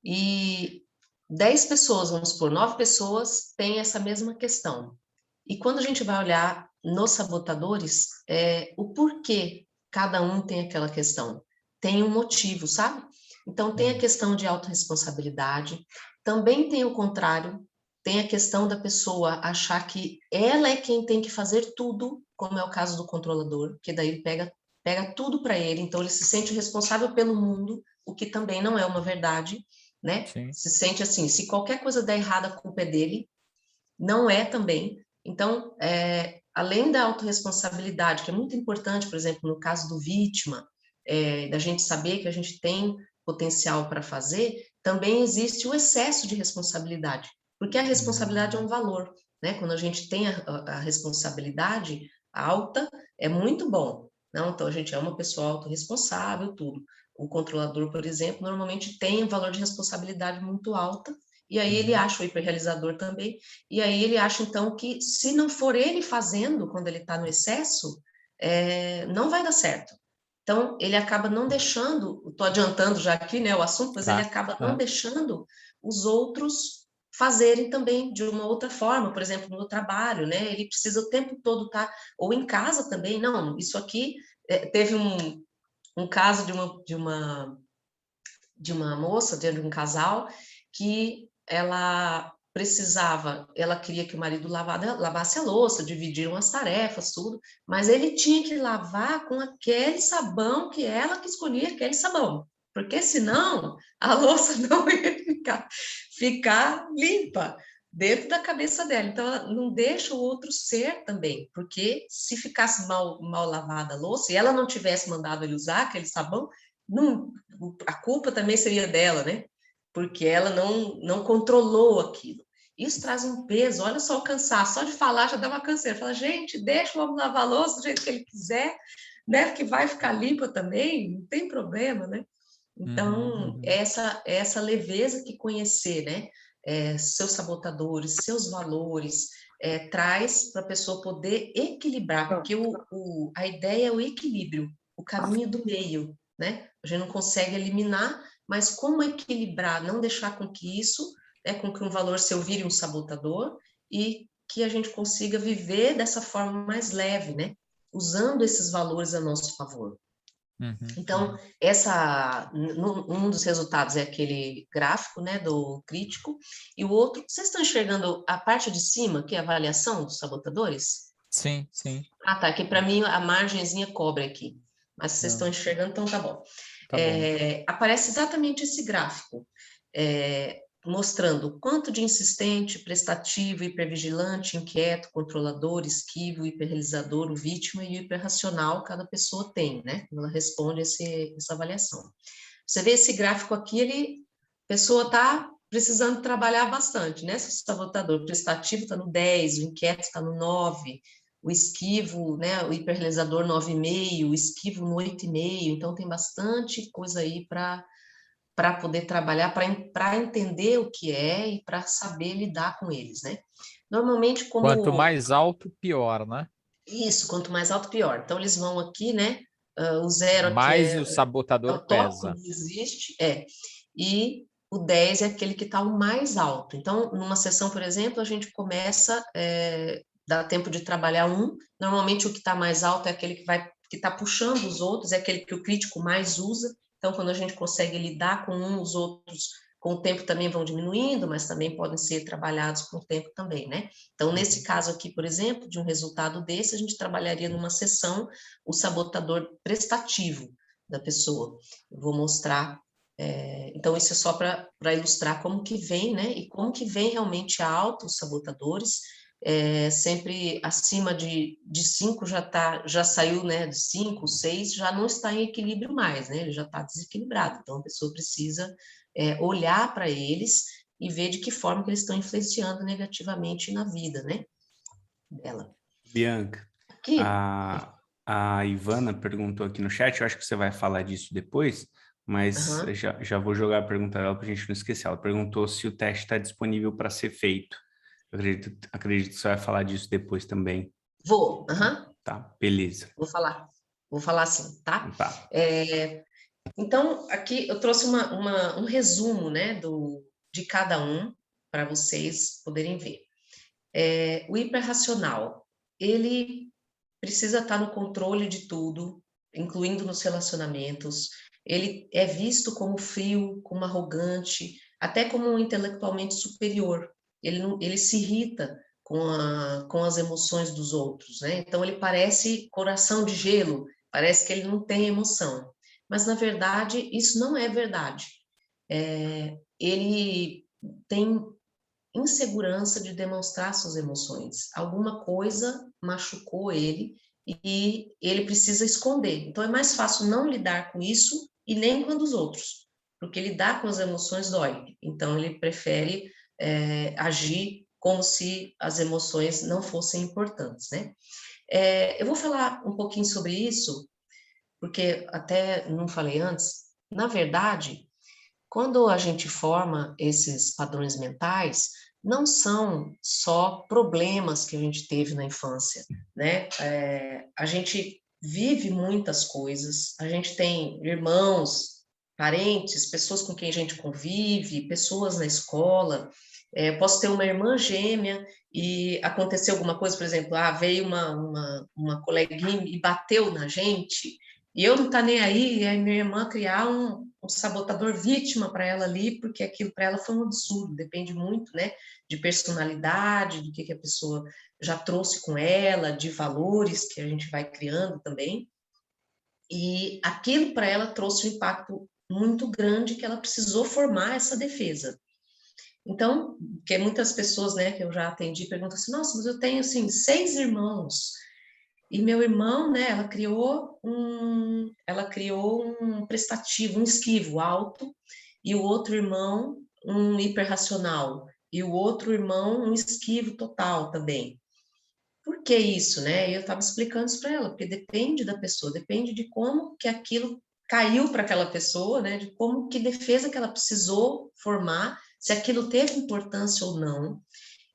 E 10 pessoas, vamos supor, 9 pessoas têm essa mesma questão. E quando a gente vai olhar nos sabotadores, o porquê cada um tem aquela questão, tem um motivo, sabe? Então, tem a questão de autorresponsabilidade, também tem o contrário, tem a questão da pessoa achar que ela é quem tem que fazer tudo, como é o caso do controlador, que daí ele pega tudo para ele, então ele se sente responsável pelo mundo, o que também não é uma verdade, né? Sim. Se sente assim, se qualquer coisa der errado, a culpa é dele, não é também. Então, além da autorresponsabilidade, que é muito importante, por exemplo, no caso do vítima, da gente saber que a gente tem potencial para fazer, também existe o excesso de responsabilidade, porque a responsabilidade é um valor, né? Quando a gente tem a responsabilidade alta, é muito bom, não? Então, a gente é uma pessoa autorresponsável, tudo. O controlador, por exemplo, normalmente tem um valor de responsabilidade muito alta, e aí ele acha, o hiperrealizador também, e aí ele acha, então, que se não for ele fazendo, quando ele está no excesso, não vai dar certo. Então, ele acaba não deixando, estou adiantando já aqui, né, o assunto, mas ele acaba não deixando os outros fazerem também de uma outra forma, por exemplo, no trabalho, né, ele precisa o tempo todo estar, ou em casa também, não, isso aqui, teve um caso de uma moça, de um casal, que ela queria que o marido lavasse a louça, dividiram as tarefas, tudo, mas ele tinha que lavar com aquele sabão que ela que escolhia, aquele sabão, porque senão a louça não ia ficar limpa dentro da cabeça dela. Então, ela não deixa o outro ser também, porque se ficasse mal lavada a louça e ela não tivesse mandado ele usar aquele sabão, não, a culpa também seria dela, né? Porque ela não controlou aquilo. Isso traz um peso, olha só o cansaço, só de falar já dá uma canseira. Fala, gente, deixa o homem lavar a louça do jeito que ele quiser, né? Que vai ficar limpa também, não tem problema, né? Então, essa leveza que conhecer, né? Seus sabotadores, seus valores, traz para a pessoa poder equilibrar, porque a ideia é o equilíbrio, o caminho do meio, né? A gente não consegue eliminar, mas como equilibrar, não deixar com que isso, com que um valor seu vire um sabotador e que a gente consiga viver dessa forma mais leve, né? Usando esses valores a nosso favor. Então, um dos resultados é aquele gráfico, né, do crítico, e o outro, vocês estão enxergando a parte de cima, que é a avaliação dos sabotadores? Sim, sim. Ah, tá, que para mim a margenzinha cobre aqui, mas se vocês estão enxergando, então tá bom. Tá bom. Aparece exatamente esse gráfico, mostrando quanto de insistente, prestativo, hipervigilante, inquieto, controlador, esquivo, hiperrealizador, o vítima e o hiperracional cada pessoa tem, né? Ela responde essa avaliação. Você vê esse gráfico aqui, a pessoa está precisando trabalhar bastante, né? Se o sabotador prestativo está no 10, o inquieto está no 9, o esquivo, né? O hiperrealizador 9,5, o esquivo no 8,5, então tem bastante coisa aí para poder trabalhar, para entender o que é e para saber lidar com eles, né? Normalmente, Quanto mais alto, pior, né? Isso, quanto mais alto, pior. Então, eles vão aqui, né? O 0 aqui Mais é o o sabotador top, pesa. quando existe, e o 10 é aquele que está o mais alto. Então, numa sessão, por exemplo, a gente começa, dá tempo de trabalhar um, normalmente o que está mais alto é aquele que está puxando os outros, é aquele que o crítico mais usa. Então, quando a gente consegue lidar com um, os outros, com o tempo também vão diminuindo, mas também podem ser trabalhados com o tempo também, né? Então, nesse caso aqui, por exemplo, de um resultado desse, a gente trabalharia numa sessão o sabotador prestativo da pessoa. Eu vou mostrar, então isso é só para ilustrar como que vem, né? E como que vem realmente alto os sabotadores, sempre acima de 5 já saiu, né, de 5, 6, já não está em equilíbrio mais, né, ele já está desequilibrado, então a pessoa precisa olhar para eles e ver de que forma que eles estão influenciando negativamente na vida, né, dela. Bianca, Aqui. a Ivana perguntou aqui no chat, eu acho que você vai falar disso depois, mas já vou jogar a pergunta dela para a gente não esquecer. Ela perguntou se o teste está disponível para ser feito. Eu acredito que você vai falar disso depois também. Vou, Tá, beleza. Vou falar sim, tá? Tá. Então, aqui eu trouxe um resumo, né, de cada um, para vocês poderem ver. O hiperracional, ele precisa estar no controle de tudo, incluindo nos relacionamentos, ele é visto como frio, como arrogante, até como intelectualmente superior. Ele se irrita com as emoções dos outros, né? Então ele parece coração de gelo, parece que ele não tem emoção. Mas na verdade isso não é verdade. Ele tem insegurança de demonstrar suas emoções. Alguma coisa machucou ele e ele precisa esconder. Então é mais fácil não lidar com isso e nem com a dos outros, porque lidar com as emoções dói. Então ele prefere agir como se as emoções não fossem importantes, né? Eu vou falar um pouquinho sobre isso, porque até não falei antes. Na verdade, quando a gente forma esses padrões mentais, não são só problemas que a gente teve na infância, né? A gente vive muitas coisas, a gente tem irmãos, parentes, pessoas com quem a gente convive, pessoas na escola. Posso ter uma irmã gêmea e aconteceu alguma coisa, por exemplo, veio uma coleguinha e bateu na gente, e eu não tá nem aí, e a minha irmã criar um sabotador vítima para ela ali, porque aquilo para ela foi um absurdo, depende muito, né, de personalidade, do que a pessoa já trouxe com ela, de valores que a gente vai criando também, e aquilo para ela trouxe um impacto muito grande que ela precisou formar essa defesa. Então, que muitas pessoas, né, que eu já atendi, perguntam assim, nossa, mas eu tenho, assim, 6 irmãos, e meu irmão, né, ela criou um prestativo, um esquivo alto, e o outro irmão um hiperracional, e o outro irmão um esquivo total também. Por que isso, né? Eu estava explicando isso para ela, porque depende da pessoa, depende de como que aquilo caiu para aquela pessoa, né? De como que defesa que ela precisou formar, se aquilo teve importância ou não.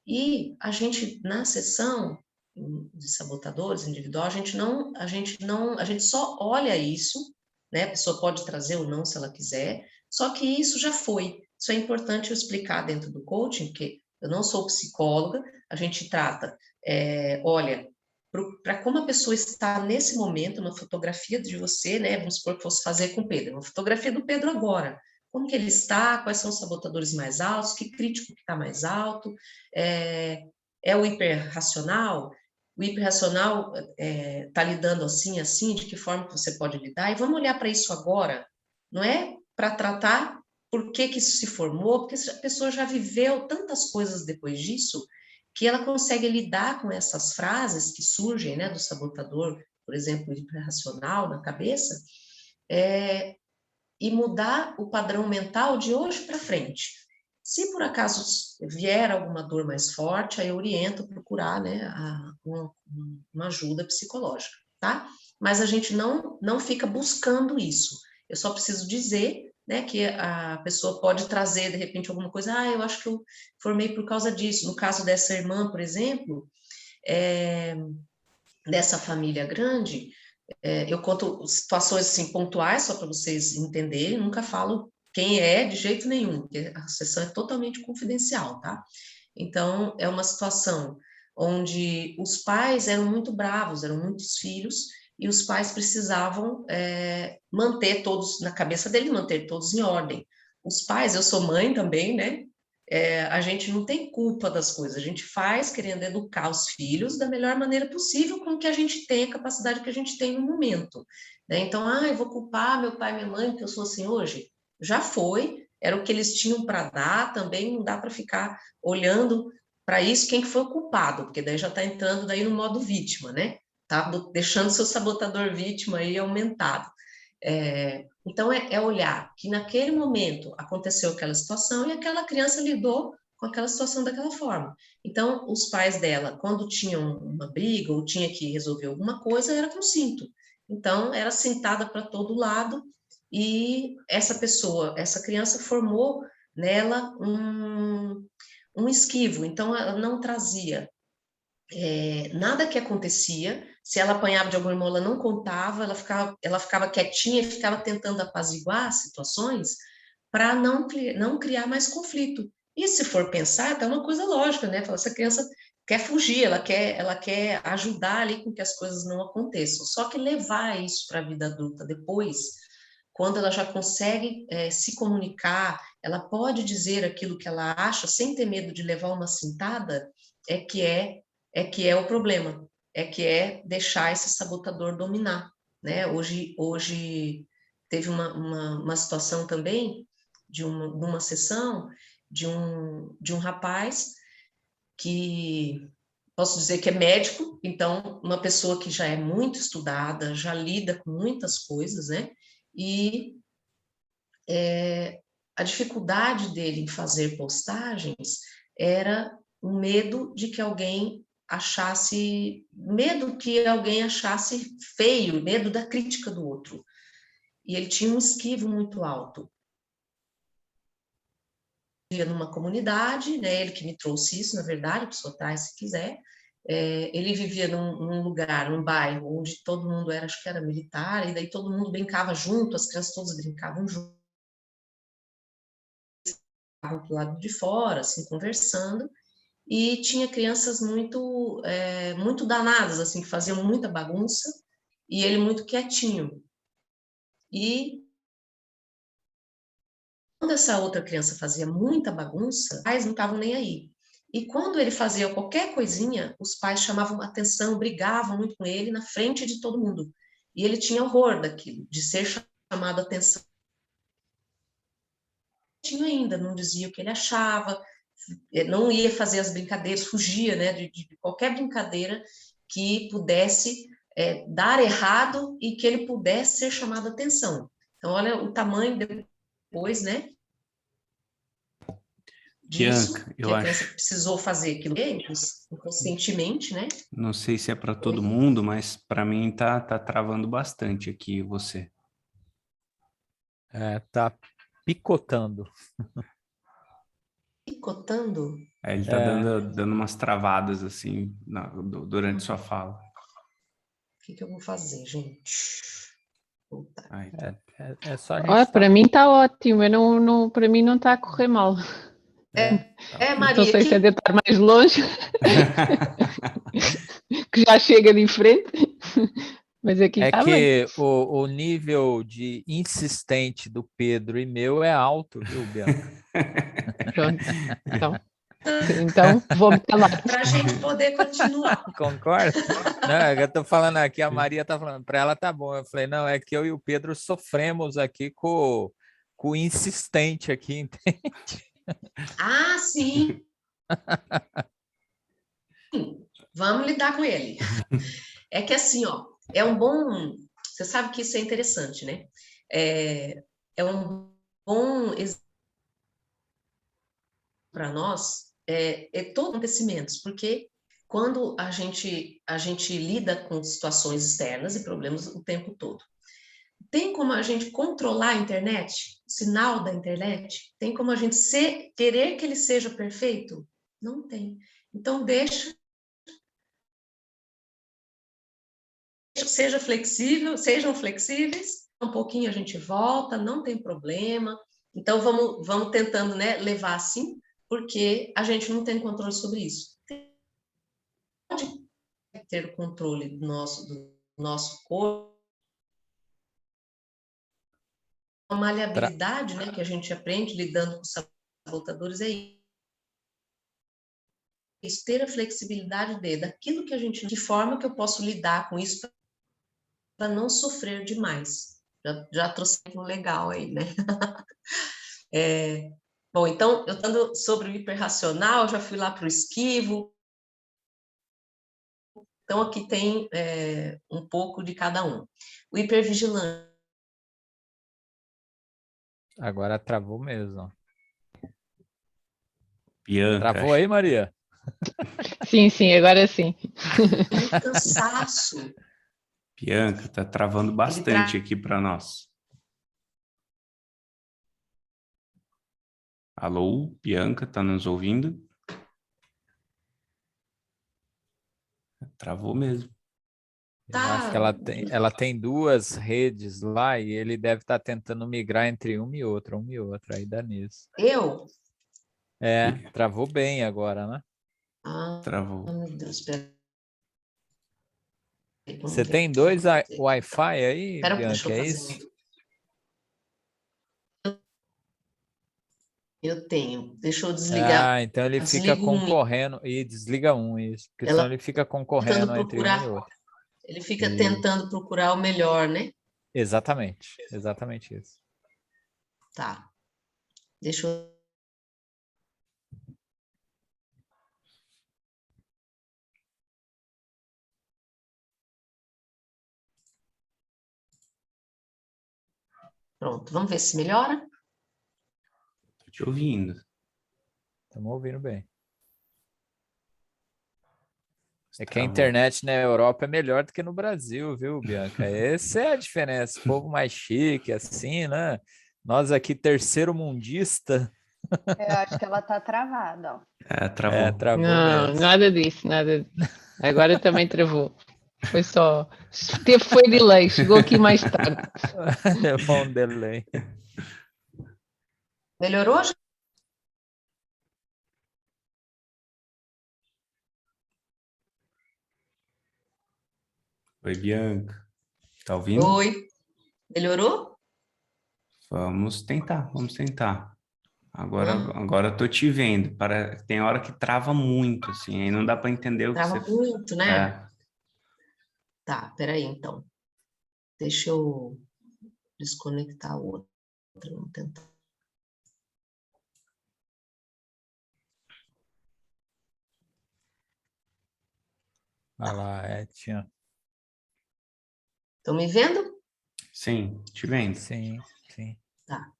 E a gente, na sessão de sabotadores individual, a gente só olha isso, né? A pessoa pode trazer ou não se ela quiser, só que isso já foi. Isso é importante eu explicar dentro do coaching, porque eu não sou psicóloga, a gente trata, olha, para como a pessoa está nesse momento, uma fotografia de você, né? Vamos supor que fosse fazer com o Pedro, uma fotografia do Pedro agora. Como que ele está, quais são os sabotadores mais altos, que crítico que está mais alto, o hiperracional? O hiperracional está lidando assim, de que forma que você pode lidar? E vamos olhar para isso agora, não é para tratar por que isso se formou, porque a pessoa já viveu tantas coisas depois disso, que ela consegue lidar com essas frases que surgem, né, do sabotador, por exemplo, hiperracional na cabeça, e mudar o padrão mental de hoje para frente. Se por acaso vier alguma dor mais forte, aí eu oriento procurar, né, uma ajuda psicológica, tá? Mas a gente não fica buscando isso. Eu só preciso dizer, né, que a pessoa pode trazer, de repente, alguma coisa, eu acho que eu formei por causa disso. No caso dessa irmã, por exemplo, dessa família grande, eu conto situações assim, pontuais, só para vocês entenderem, nunca falo quem é de jeito nenhum, porque a sessão é totalmente confidencial, tá? Então, é uma situação onde os pais eram muito bravos, eram muitos filhos, e os pais precisavam manter todos, na cabeça deles, manter todos em ordem. Os pais, eu sou mãe também, né? A gente não tem culpa das coisas, a gente faz querendo educar os filhos da melhor maneira possível com o que a gente tem, a capacidade que a gente tem no momento. Né? Então, eu vou culpar meu pai e minha mãe porque eu sou assim hoje? Já foi, era o que eles tinham para dar, também não dá para ficar olhando para isso quem foi o culpado, porque daí já está entrando daí no modo vítima, né? Tá deixando seu sabotador vítima aí aumentado. Então, olhar que naquele momento aconteceu aquela situação e aquela criança lidou com aquela situação daquela forma. Então, os pais dela, quando tinham uma briga ou tinha que resolver alguma coisa, era com cinto. Então, era sentada para todo lado e essa pessoa, essa criança formou nela um esquivo. Então, ela não trazia nada que acontecia, se ela apanhava de algum irmão, ela não contava, ela ficava quietinha e ficava tentando apaziguar situações para não criar mais conflito. E se for pensar, até uma coisa lógica, né? Essa criança quer fugir, ela quer ajudar ali com que as coisas não aconteçam. Só que levar isso para a vida adulta depois quando ela já consegue se comunicar, ela pode dizer aquilo que ela acha sem ter medo de levar uma cintada, é que é o problema, é que é deixar esse sabotador dominar, né? Hoje teve uma situação também de uma sessão de um rapaz que posso dizer que é médico, então uma pessoa que já é muito estudada, já lida com muitas coisas, né? E a dificuldade dele em fazer postagens era o medo de que alguém achasse feio, medo da crítica do outro. E ele tinha um esquivo muito alto. Numa comunidade, né, ele que me trouxe isso, na verdade, a pessoa traz se quiser. Ele vivia num lugar, num bairro, onde todo mundo acho que era militar, e daí todo mundo brincava junto, as crianças todas brincavam junto, estavam do lado de fora, assim, conversando, e tinha crianças muito danadas, assim, que faziam muita bagunça, e ele muito quietinho. E quando essa outra criança fazia muita bagunça, os pais não estavam nem aí. E quando ele fazia qualquer coisinha, os pais chamavam atenção, brigavam muito com ele na frente de todo mundo. E ele tinha horror daquilo, de ser chamado atenção. Tinha ainda, não dizia o que ele achava, não ia fazer as brincadeiras, fugia, né, de qualquer brincadeira que pudesse dar errado e que ele pudesse ser chamado atenção. Então, olha o tamanho depois, né, disso, Bianca, que a criança precisou fazer aquilo inconscientemente, né? Não sei se é para todo mundo, mas para mim tá travando bastante aqui você. Tá picotando. Picotando? Ele tá dando umas travadas assim durante sua fala. O que eu vou fazer, gente? É só a gente Olha, para mim está ótimo, para mim não está a correr mal. Maria, não sei se é de estar mais longe, que já chega diferente, mas aqui está bem. É que o nível de insistente do Pedro e meu é alto, viu, Bianca? Pronto, então vou-me calar. Para a gente poder continuar. Concorda? Não, eu estou falando aqui, a Maria está falando, para ela tá bom. Eu falei, não, é que eu e o Pedro sofremos aqui com o insistente aqui, entende? Ah, sim. Vamos lidar com ele. É que assim, ó, você sabe que isso é interessante, né? É um bom exemplo para nós, todo acontecimentos, porque quando a gente lida com situações externas e problemas o tempo todo, tem como a gente controlar a internet, o sinal da internet? Tem como a gente querer que ele seja perfeito? Não tem. Então, sejam flexíveis, um pouquinho a gente volta, não tem problema. Então, vamos tentando, né, levar assim, porque a gente não tem controle sobre isso. Pode ter o controle do nosso corpo, a maleabilidade, né, que a gente aprende lidando com os sabotadores é isso, ter a flexibilidade daquilo que a gente, de forma que eu posso lidar com isso para não sofrer demais. Já trouxe um legal aí, né? Bom, então, eu estando sobre o hiperracional, já fui lá para o esquivo. Então, aqui tem um pouco de cada um. O hipervigilante. Agora travou mesmo. Bianca, travou aí, Maria? Sim, agora sim. Muito cansaço. Bianca, tá travando bastante aqui para nós. Alô, Bianca, tá nos ouvindo? Travou mesmo. Eu acho que ela tem duas redes lá e ele deve estar tentando migrar entre uma e outra, aí dá nisso. Eu? Travou bem agora, né? Travou. Meu Deus, espera. Você tem dois Wi-Fi aí, Espera, Bianca, deixa eu é fazer isso? Eu tenho. Deixa eu desligar. Ah, então ele fica Desligo um. concorrendo e desliga um, isso, porque Ela senão ele fica tentando concorrendo entre um e procurar, outro. ele fica tentando procurar o melhor, né? Exatamente isso. Tá. Deixa eu. Pronto, vamos ver se melhora. Tô te ouvindo. Estamos ouvindo bem. É que a Travou. internet na Europa é melhor do que no Brasil, viu, Bianca? Essa é a diferença. O povo mais chique, assim, né? Nós aqui, terceiro mundista, Eu acho que ela tá travada, ó. Travou. travou Não, mesmo. nada disso, nada disso. Agora também travou. Foi só. Foi delay, chegou aqui mais tarde. Levou um delay. Melhorou? Oi, Bianca. Tá ouvindo? Oi. Melhorou? Vamos tentar. Vamos. Agora eu tô te vendo. Tem hora que trava muito, assim, aí não dá para entender o que Trava você... muito, né? É, Tá, peraí, então. Deixa eu desconectar o outro. Vamos tentar. Olha lá, tinha. Estão me vendo? sim, te vendo. Sim. Tá.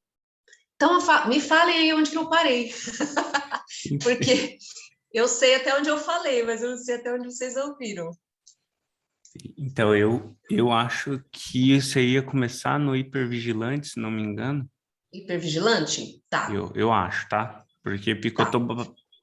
Então, me falem aí onde que eu parei. Porque eu sei até onde eu falei, mas eu não sei até onde vocês ouviram. Então, eu acho que você ia começar no hipervigilante, se não me engano. Hipervigilante? Tá, Eu acho, tá? Porque picotou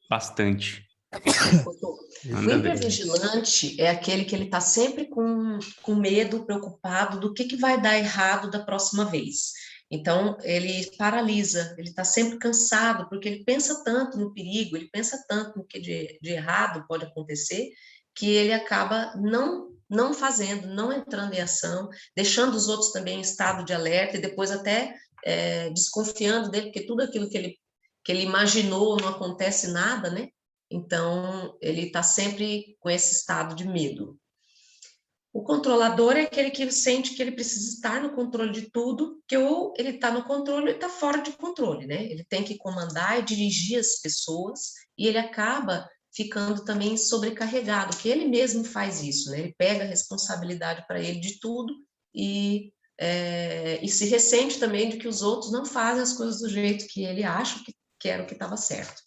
bastante. picotou. O Manda ver. hipervigilante é aquele que ele está sempre com medo, preocupado do que vai dar errado da próxima vez. Então, ele paralisa, ele está sempre cansado, porque ele pensa tanto no perigo, ele pensa tanto no que de errado pode acontecer, que ele acaba não fazendo, não entrando em ação, deixando os outros também em estado de alerta e depois até desconfiando dele, porque tudo aquilo que ele imaginou não acontece nada, né? Então, ele está sempre com esse estado de medo. O controlador é aquele que sente que ele precisa estar no controle de tudo, que ou ele está no controle ou está fora de controle, né? Ele tem que comandar e dirigir as pessoas e ele acaba ficando também sobrecarregado, que ele mesmo faz isso, né? Ele pega a responsabilidade para ele de tudo e se ressente também de que os outros não fazem as coisas do jeito que ele acha que era o que estava certo.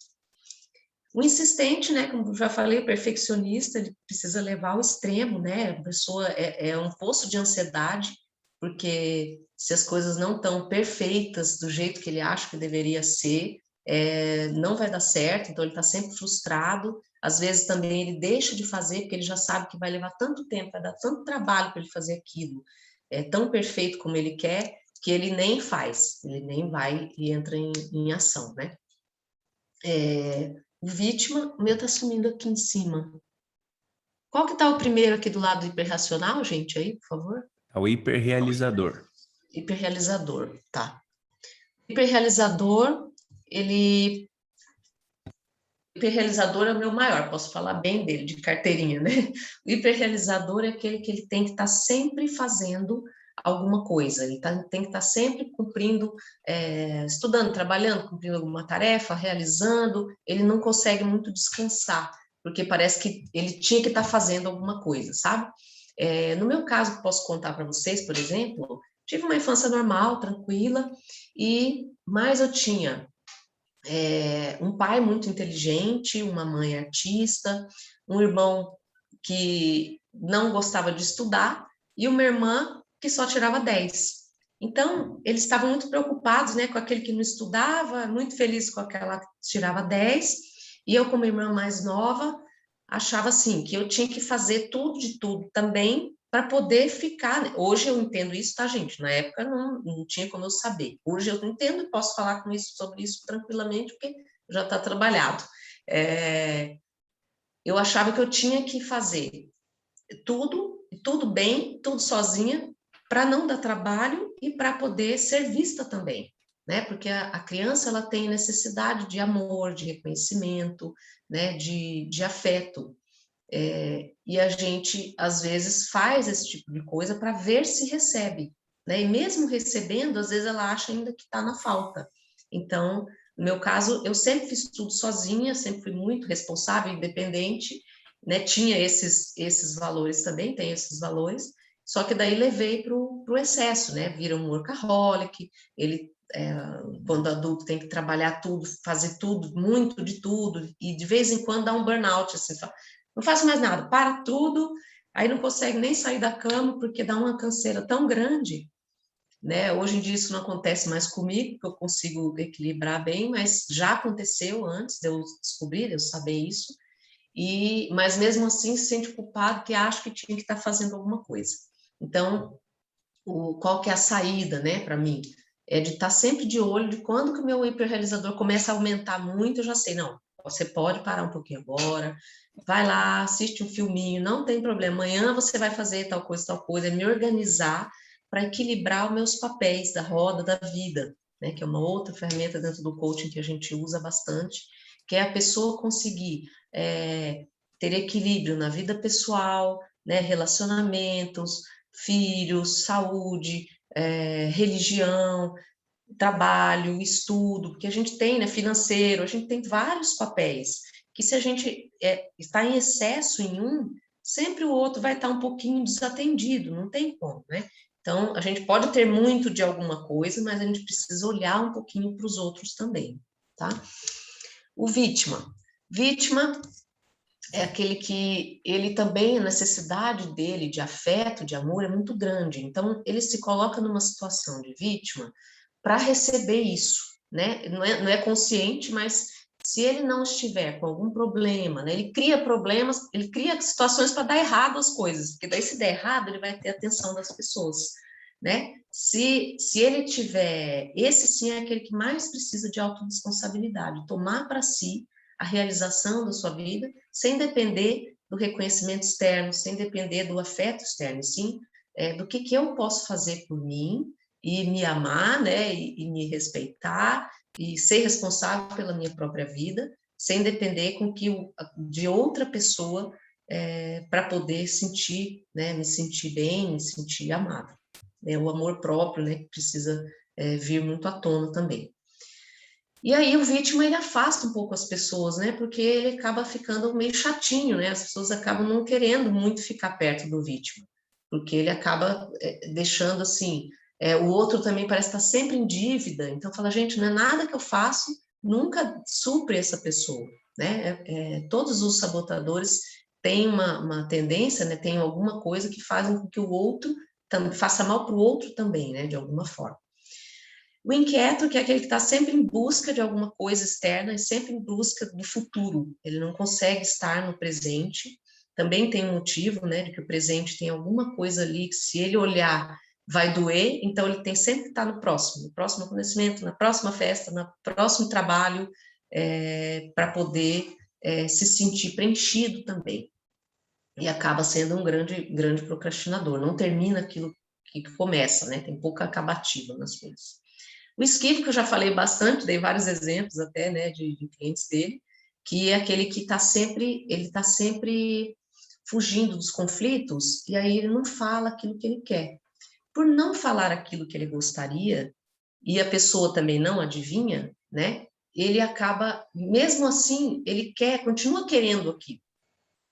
O insistente, né, como eu já falei, o perfeccionista, ele precisa levar ao extremo, né, a pessoa é um poço de ansiedade, porque se as coisas não estão perfeitas do jeito que ele acha que deveria ser, não vai dar certo, então ele está sempre frustrado, às vezes também ele deixa de fazer, porque ele já sabe que vai levar tanto tempo, vai dar tanto trabalho para ele fazer aquilo, tão perfeito como ele quer, que ele nem faz, ele nem vai e entra em ação, né. Vítima, o meu está sumindo aqui em cima. Qual que está o primeiro aqui do lado do hiperracional, gente, aí, por favor? É o hiperrealizador. Hiperrealizador, tá. Hiperrealizador, hiperrealizador é o meu maior, posso falar bem dele, de carteirinha, né? O hiperrealizador é aquele que ele tem que estar sempre fazendo alguma coisa, ele tem que estar sempre cumprindo, estudando, trabalhando, cumprindo alguma tarefa, realizando, ele não consegue muito descansar, porque parece que ele tinha que estar fazendo alguma coisa, sabe? No meu caso, posso contar para vocês, por exemplo, tive uma infância normal, tranquila, mas eu tinha um pai muito inteligente, uma mãe artista, um irmão que não gostava de estudar e uma irmã que só tirava 10. Então, eles estavam muito preocupados, né, com aquele que não estudava, muito feliz com aquela que tirava 10, e eu, como irmã mais nova, achava assim, que eu tinha que fazer tudo de tudo também para poder ficar, né? Hoje eu entendo isso, tá, gente? Na época não tinha como eu saber. Hoje eu entendo e posso falar sobre isso tranquilamente, porque já está trabalhado. Eu achava que eu tinha que fazer tudo bem, tudo sozinha, para não dar trabalho e para poder ser vista também. né? Porque a criança, ela tem necessidade de amor, de reconhecimento, né? De afeto. E a gente, às vezes, faz esse tipo de coisa para ver se recebe, né? E mesmo recebendo, às vezes ela acha ainda que está na falta. Então, no meu caso, eu sempre fiz tudo sozinha, sempre fui muito responsável, independente, né? Tinha esses valores também, tem esses valores, só que daí levei para o excesso, né? Vira um workaholic, ele, quando adulto, tem que trabalhar tudo, fazer tudo, muito de tudo, e de vez em quando dá um burnout, assim, não faço mais nada, para tudo, aí não consegue nem sair da cama, porque dá uma canseira tão grande, né? Hoje em dia isso não acontece mais comigo, porque eu consigo equilibrar bem, mas já aconteceu antes de eu descobrir, de eu saber isso, mas mesmo assim se sente culpado, que acha que tinha que estar fazendo alguma coisa. Então, qual que é a saída, né, para mim? É de estar sempre de olho de quando que o meu hiperrealizador começa a aumentar muito, eu já sei, não, você pode parar um pouquinho agora, vai lá, assiste um filminho, não tem problema, amanhã você vai fazer tal coisa, é me organizar para equilibrar os meus papéis da roda da vida, né, que é uma outra ferramenta dentro do coaching que a gente usa bastante, que é a pessoa conseguir ter equilíbrio na vida pessoal, né, relacionamentos, filhos, saúde, religião, trabalho, estudo, porque a gente tem, né, financeiro, a gente tem vários papéis, que se a gente está em excesso em um, sempre o outro vai estar um pouquinho desatendido, não tem como, né? Então, a gente pode ter muito de alguma coisa, mas a gente precisa olhar um pouquinho para os outros também, tá? O vítima. Vítima é aquele que ele também, a necessidade dele de afeto, de amor, é muito grande. Então, ele se coloca numa situação de vítima para receber isso, né? Não é consciente, mas se ele não estiver com algum problema, né? Ele cria problemas, ele cria situações para dar errado as coisas, porque daí se der errado, ele vai ter a atenção das pessoas, né? Se ele tiver, esse sim é aquele que mais precisa de autorresponsabilidade, tomar para si a realização da sua vida, sem depender do reconhecimento externo, sem depender do afeto externo, sim, do que eu posso fazer por mim e me amar, né, e me respeitar e ser responsável pela minha própria vida, sem depender de outra pessoa para poder sentir, né, me sentir bem, me sentir amada. É o amor próprio, né, que precisa vir muito à tona também. E aí o vítima, ele afasta um pouco as pessoas, né? Porque ele acaba ficando meio chatinho, né? As pessoas acabam não querendo muito ficar perto do vítima, porque ele acaba deixando assim, o outro também parece estar sempre em dívida, então fala, gente, não é nada que eu faço, nunca supre essa pessoa, né? Todos os sabotadores têm uma tendência, né? Tem alguma coisa que fazem com que o outro faça mal para o outro também, né? De alguma forma. O inquieto, que é aquele que está sempre em busca de alguma coisa externa e sempre em busca do futuro. Ele não consegue estar no presente. Também tem um motivo, né, de que o presente tem alguma coisa ali que se ele olhar vai doer, então ele tem sempre que estar no próximo acontecimento, na próxima festa, no próximo trabalho, para poder se sentir preenchido também. E acaba sendo um grande procrastinador. Não termina aquilo que começa, né? Tem pouca acabativa nas coisas. O esquivo, que eu já falei bastante, dei vários exemplos até, né, de clientes dele, que é aquele que ele está sempre fugindo dos conflitos, e aí ele não fala aquilo que ele quer. Por não falar aquilo que ele gostaria, e a pessoa também não adivinha, né, ele acaba, mesmo assim, ele continua querendo aquilo.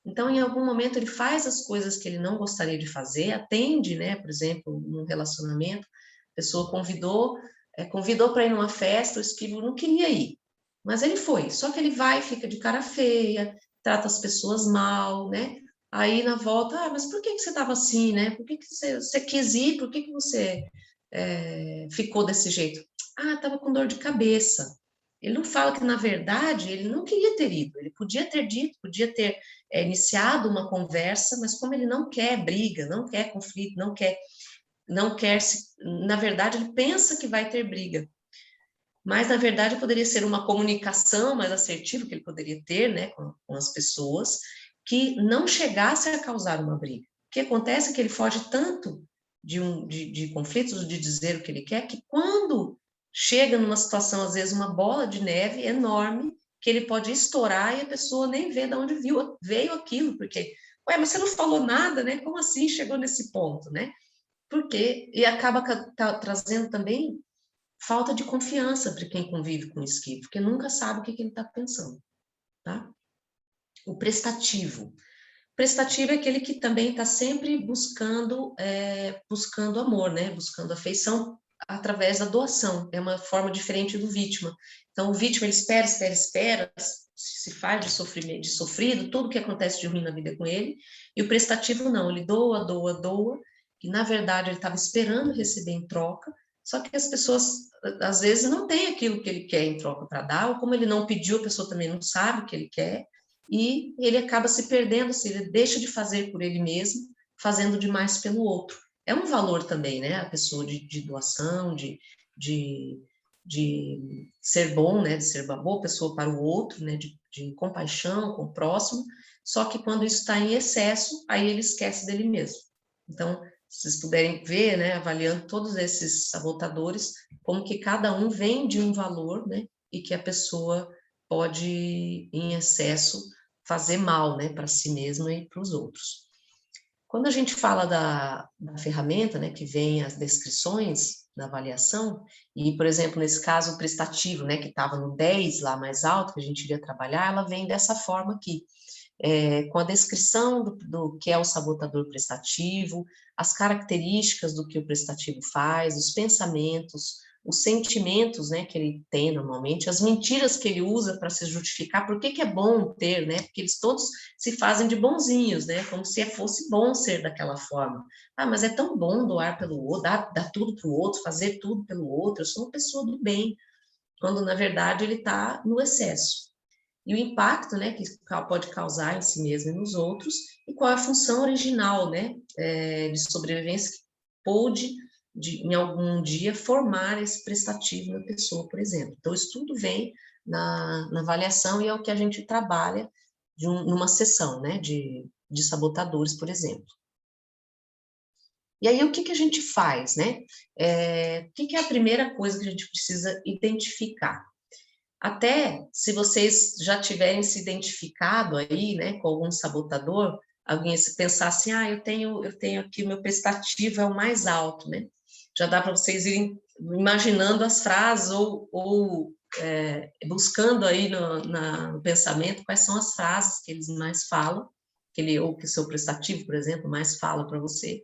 Então, em algum momento, ele faz as coisas que ele não gostaria de fazer, atende, né, por exemplo, num relacionamento, a pessoa convidou para ir numa festa, o esquivo não queria ir, mas ele foi. Só que ele vai, fica de cara feia, trata as pessoas mal, né? Aí na volta, mas por que você estava assim, né? Por que você quis ir? Por que você ficou desse jeito? Estava com dor de cabeça. Ele não fala que, na verdade, ele não queria ter ido. Ele podia ter dito, podia ter iniciado uma conversa, mas como ele não quer briga, não quer conflito, não quer na verdade, ele pensa que vai ter briga, mas na verdade poderia ser uma comunicação mais assertiva que ele poderia ter, né, com as pessoas, que não chegasse a causar uma briga. O que acontece é que ele foge tanto de conflitos, de dizer o que ele quer, que quando chega numa situação, às vezes, uma bola de neve enorme, que ele pode estourar e a pessoa nem vê de onde veio aquilo, porque, ué, mas você não falou nada, né? Como assim chegou nesse ponto, né? Porque, e acaba trazendo também falta de confiança para quem convive com o esquivo, porque nunca sabe o que ele está pensando, tá? O prestativo. Prestativo é aquele que também está sempre buscando amor, né? Buscando afeição através da doação. É uma forma diferente do vítima. Então, o vítima, ele espera, se faz de sofrimento, de sofrido, tudo que acontece de ruim na vida com ele, e o prestativo não, ele doa, e na verdade ele estava esperando receber em troca, só que as pessoas, às vezes, não têm aquilo que ele quer em troca para dar, ou como ele não pediu, a pessoa também não sabe o que ele quer, e ele acaba se perdendo, se ele deixa de fazer por ele mesmo, fazendo demais pelo outro. É um valor também, né? A pessoa de doação, de ser bom, né? De ser uma boa pessoa para o outro, né? De compaixão com o próximo, só que quando isso está em excesso, aí ele esquece dele mesmo. Então, se vocês puderem ver, né? Avaliando todos esses sabotadores, como que cada um vem de um valor, né? E que a pessoa pode, em excesso, fazer mal, né, para si mesma e para os outros. Quando a gente fala da ferramenta, né, que vem as descrições da avaliação, e, por exemplo, nesse caso, o prestativo, né, que estava no 10 lá mais alto, que a gente iria trabalhar, ela vem dessa forma aqui, com a descrição do que é o sabotador prestativo, as características do que o prestativo faz, os pensamentos, os sentimentos, né, que ele tem normalmente, as mentiras que ele usa para se justificar, por que é bom ter, né, porque eles todos se fazem de bonzinhos, né, como se fosse bom ser daquela forma. Ah, mas é tão bom doar pelo outro, dar tudo para o outro, fazer tudo pelo outro, eu sou uma pessoa do bem, quando na verdade ele está no excesso. E o impacto, né, que pode causar em si mesmo e nos outros, e qual é a função original, né, de sobrevivência que pôde, em algum dia, formar esse prestativo na pessoa, por exemplo. Então, isso tudo vem na avaliação e é o que a gente trabalha numa sessão, né, de sabotadores, por exemplo. E aí, o que a gente faz, né? O que é a primeira coisa que a gente precisa identificar? Até se vocês já tiverem se identificado aí, né, com algum sabotador, alguém se pensar assim, eu tenho aqui, o meu prestativo é o mais alto, né? Já dá para vocês irem imaginando as frases ou buscando aí no pensamento quais são as frases que eles mais falam, ou que o seu prestativo, por exemplo, mais fala para você.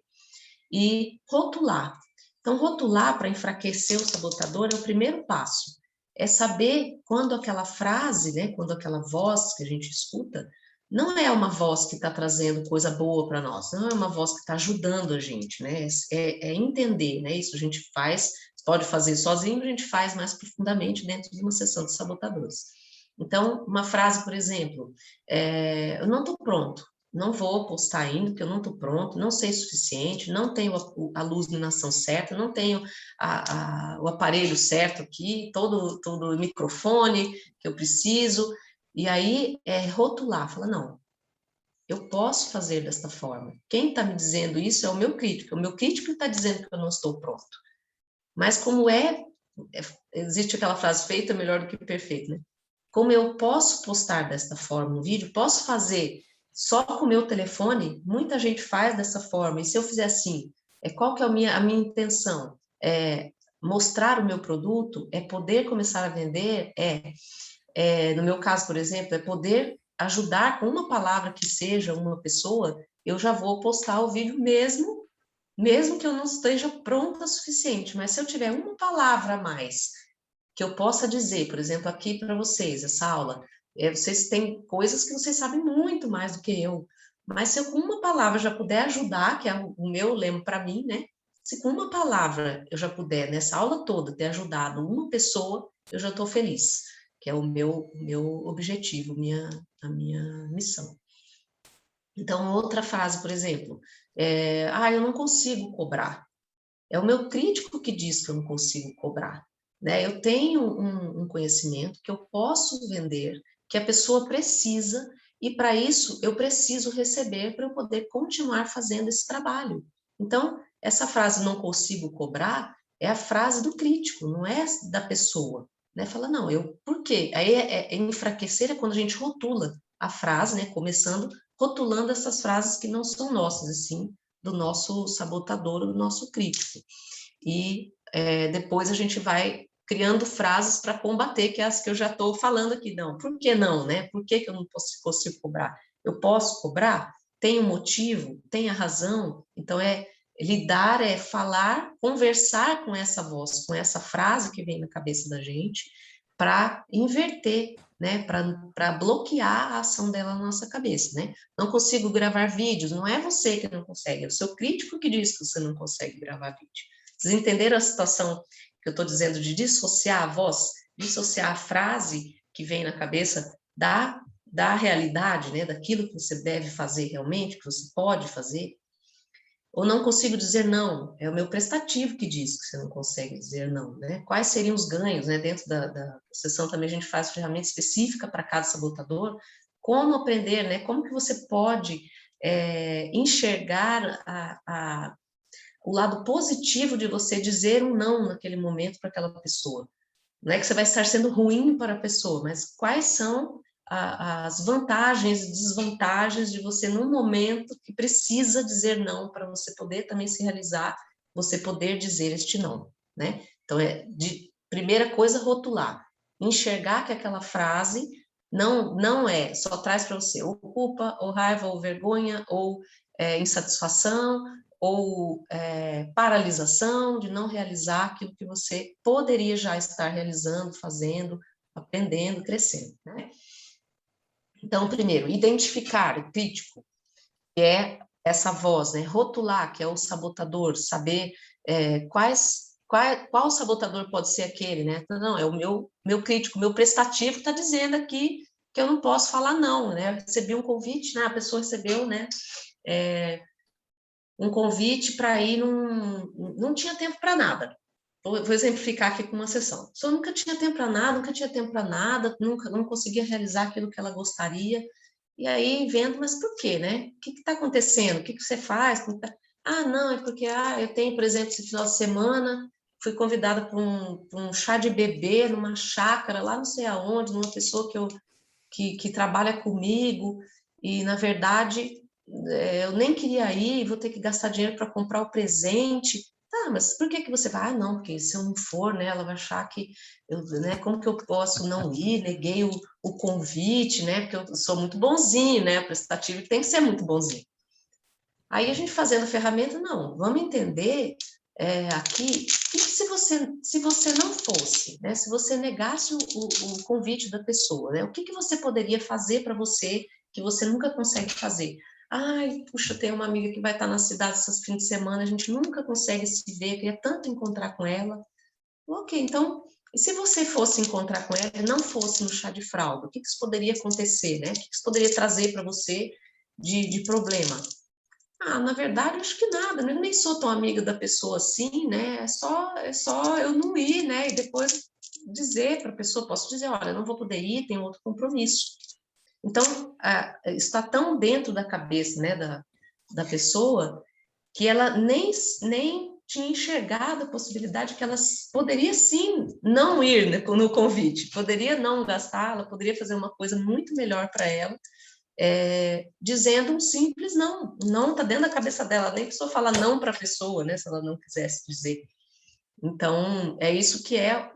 E rotular. Então, rotular para enfraquecer o sabotador é o primeiro passo. É saber quando aquela frase, né, quando aquela voz que a gente escuta, não é uma voz que está trazendo coisa boa para nós, não é uma voz que está ajudando a gente, né? É entender, né? Isso a gente faz, pode fazer sozinho, a gente faz mais profundamente dentro de uma sessão de sabotadores. Então, uma frase, por exemplo, eu não estou pronto, não vou postar ainda, porque eu não estou pronto, não sei o suficiente, não tenho a iluminação certa, não tenho o aparelho certo aqui, todo o microfone que eu preciso, e aí rotular, falar, não, eu posso fazer desta forma. Quem está me dizendo isso é o meu crítico está dizendo que eu não estou pronto. Mas como existe aquela frase, feita melhor do que perfeito, né? Como eu posso postar desta forma no vídeo, posso fazer só com o meu telefone, muita gente faz dessa forma, e se eu fizer assim, qual que é a minha intenção? Mostrar o meu produto, poder começar a vender, no meu caso, por exemplo, poder ajudar com uma palavra que seja uma pessoa, eu já vou postar o vídeo mesmo que eu não esteja pronta o suficiente, mas se eu tiver uma palavra a mais que eu possa dizer, por exemplo, aqui para vocês, essa aula, vocês têm coisas que vocês sabem muito mais do que eu, mas se eu com uma palavra já puder ajudar, que é o meu lema para mim, né? Se com uma palavra eu já puder, nessa aula toda, ter ajudado uma pessoa, eu já estou feliz, que é o meu objetivo, a minha missão. Então, outra frase, por exemplo, eu não consigo cobrar. É o meu crítico que diz que eu não consigo cobrar. Né? Eu tenho um conhecimento que eu posso vender, que a pessoa precisa, e para isso eu preciso receber para eu poder continuar fazendo esse trabalho. Então, essa frase, não consigo cobrar, é a frase do crítico, não é da pessoa, né? Fala, não, por quê? Aí enfraquecer é quando a gente rotula a frase, né? Começando rotulando essas frases que não são nossas, assim, do nosso sabotador, do nosso crítico. E depois a gente vai criando frases para combater, que é as que eu já estou falando aqui. Não, por que não, né? Por que eu não consigo cobrar? Eu posso cobrar? Tem um motivo? Tem a razão? Então, lidar, falar, conversar com essa voz, com essa frase que vem na cabeça da gente, para inverter, né? Para bloquear a ação dela na nossa cabeça, né? Não consigo gravar vídeos, não é você que não consegue, é o seu crítico que diz que você não consegue gravar vídeo. Vocês entenderam a situação que eu estou dizendo de dissociar a voz, dissociar a frase que vem na cabeça da realidade, né? Daquilo que você deve fazer realmente, que você pode fazer? Ou não consigo dizer não, é o meu prestativo que diz que você não consegue dizer não, né? Quais seriam os ganhos, né? Dentro da sessão também a gente faz ferramenta específica para cada sabotador, como aprender, né? Como que você pode enxergar o lado positivo de você dizer um não naquele momento para aquela pessoa. Não é que você vai estar sendo ruim para a pessoa, mas quais são as vantagens e desvantagens de você, num momento que precisa dizer não, para você poder também se realizar, você poder dizer este não, né? Então, primeira coisa, rotular. Enxergar que aquela frase não só traz para você ou culpa, ou raiva, ou vergonha, ou insatisfação, ou paralisação de não realizar aquilo que você poderia já estar realizando, fazendo, aprendendo, crescendo, né? Então, primeiro, identificar o crítico, que é essa voz, né? Rotular, que é o sabotador, saber qual sabotador pode ser aquele, né? Não, é o meu crítico, meu prestativo está dizendo aqui que eu não posso falar não, né? Eu recebi um convite, né? A pessoa recebeu, né? Um convite para ir não tinha tempo para nada. Vou exemplificar aqui com uma sessão. A pessoa nunca tinha tempo para nada, nunca não conseguia realizar aquilo que ela gostaria. E aí, vendo, mas por quê, né? O que está acontecendo? O que você faz? Ah, não, é porque eu tenho, por exemplo, esse final de semana, fui convidada para um chá de bebê numa chácara, lá não sei aonde, numa pessoa que trabalha comigo, e, na verdade, eu nem queria ir, vou ter que gastar dinheiro para comprar o presente. Tá, mas por que você vai? Ah, não, porque se eu não for, né, ela vai achar que, né, como que eu posso não ir? Neguei o convite, né, porque eu sou muito bonzinho, né, prestativo tem que ser muito bonzinho. Aí a gente fazendo a ferramenta, não, vamos entender aqui, que se você não fosse, né, se você negasse o convite da pessoa, né, o que você poderia fazer para você que você nunca consegue fazer? Ai, puxa, eu tenho uma amiga que vai estar na cidade esses fins de semana, a gente nunca consegue se ver, queria tanto encontrar com ela. Ok, então, e se você fosse encontrar com ela e não fosse no chá de fralda, o que isso poderia acontecer, né? O que isso poderia trazer para você de problema? Ah, na verdade, acho que nada, né? Eu nem sou tão amiga da pessoa assim, né? É só eu não ir, né? E depois dizer para a pessoa, posso dizer, olha, não vou poder ir, tenho outro compromisso. Então, está tão dentro da cabeça, né, da pessoa, que ela nem tinha enxergado a possibilidade que ela poderia sim não ir, né, no convite, poderia não gastar, ela poderia fazer uma coisa muito melhor para ela, dizendo um simples não. Não está dentro da cabeça dela, nem precisou falar não para a pessoa, né, se ela não quisesse dizer. Então, é isso que é a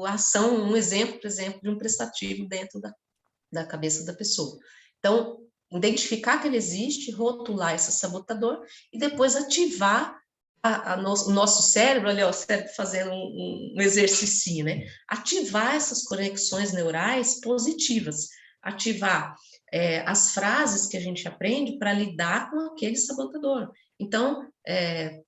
ação, um exemplo, por exemplo, de um prestativo dentro da cabeça da pessoa. Então, identificar que ele existe, rotular esse sabotador e depois ativar o nosso cérebro, olha, o cérebro fazendo um exercício, né? Ativar essas conexões neurais positivas, ativar as frases que a gente aprende para lidar com aquele sabotador. Então,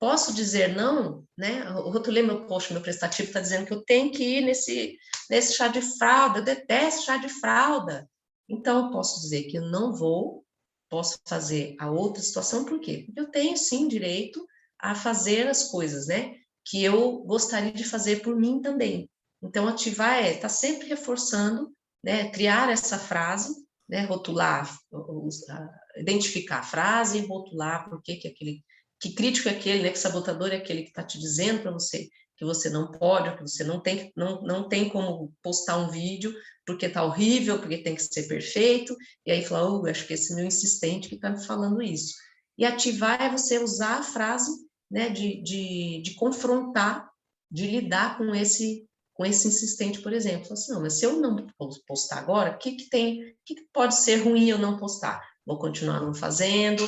posso dizer não, né? Eu rotulei meu prestativo está dizendo que eu tenho que ir nesse chá de fralda, eu detesto chá de fralda. Então, eu posso dizer que eu não vou, posso fazer a outra situação, por quê? Porque eu tenho, sim, direito a fazer as coisas, né? Que eu gostaria de fazer por mim também. Então, ativar tá sempre reforçando, né? Criar essa frase, né? Rotular, identificar a frase, rotular, por que crítico é aquele, né? Que sabotador é aquele que está te dizendo para você que você não pode, que você não tem como postar um vídeo, porque tá horrível, porque tem que ser perfeito, e aí fala, acho que esse meu insistente que está me falando isso. E ativar é você usar a frase, né, de confrontar, de lidar com esse insistente, por exemplo. Fala assim, não, mas se eu não postar agora, o que pode ser ruim eu não postar? Vou continuar não fazendo,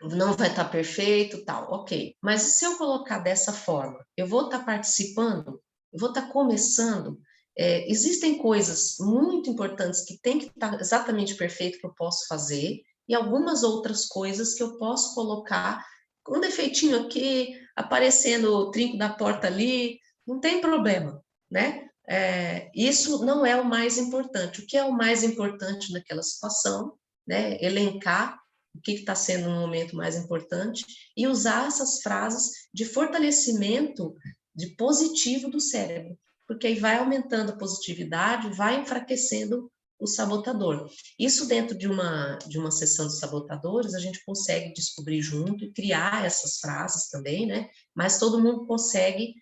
não vai estar perfeito, tal, ok. Mas se eu colocar dessa forma, eu vou estar participando, eu vou estar começando. Existem coisas muito importantes que tem que estar exatamente perfeito que eu posso fazer, e algumas outras coisas que eu posso colocar com um defeitinho aqui, aparecendo o trinco da porta ali, não tem problema, né? Isso não é o mais importante. O que é o mais importante naquela situação, né? Elencar o que está sendo no momento mais importante e usar essas frases de fortalecimento de positivo do cérebro, porque aí vai aumentando a positividade, vai enfraquecendo o sabotador. Isso dentro de uma sessão de sabotadores, a gente consegue descobrir junto e criar essas frases também, né? Mas todo mundo consegue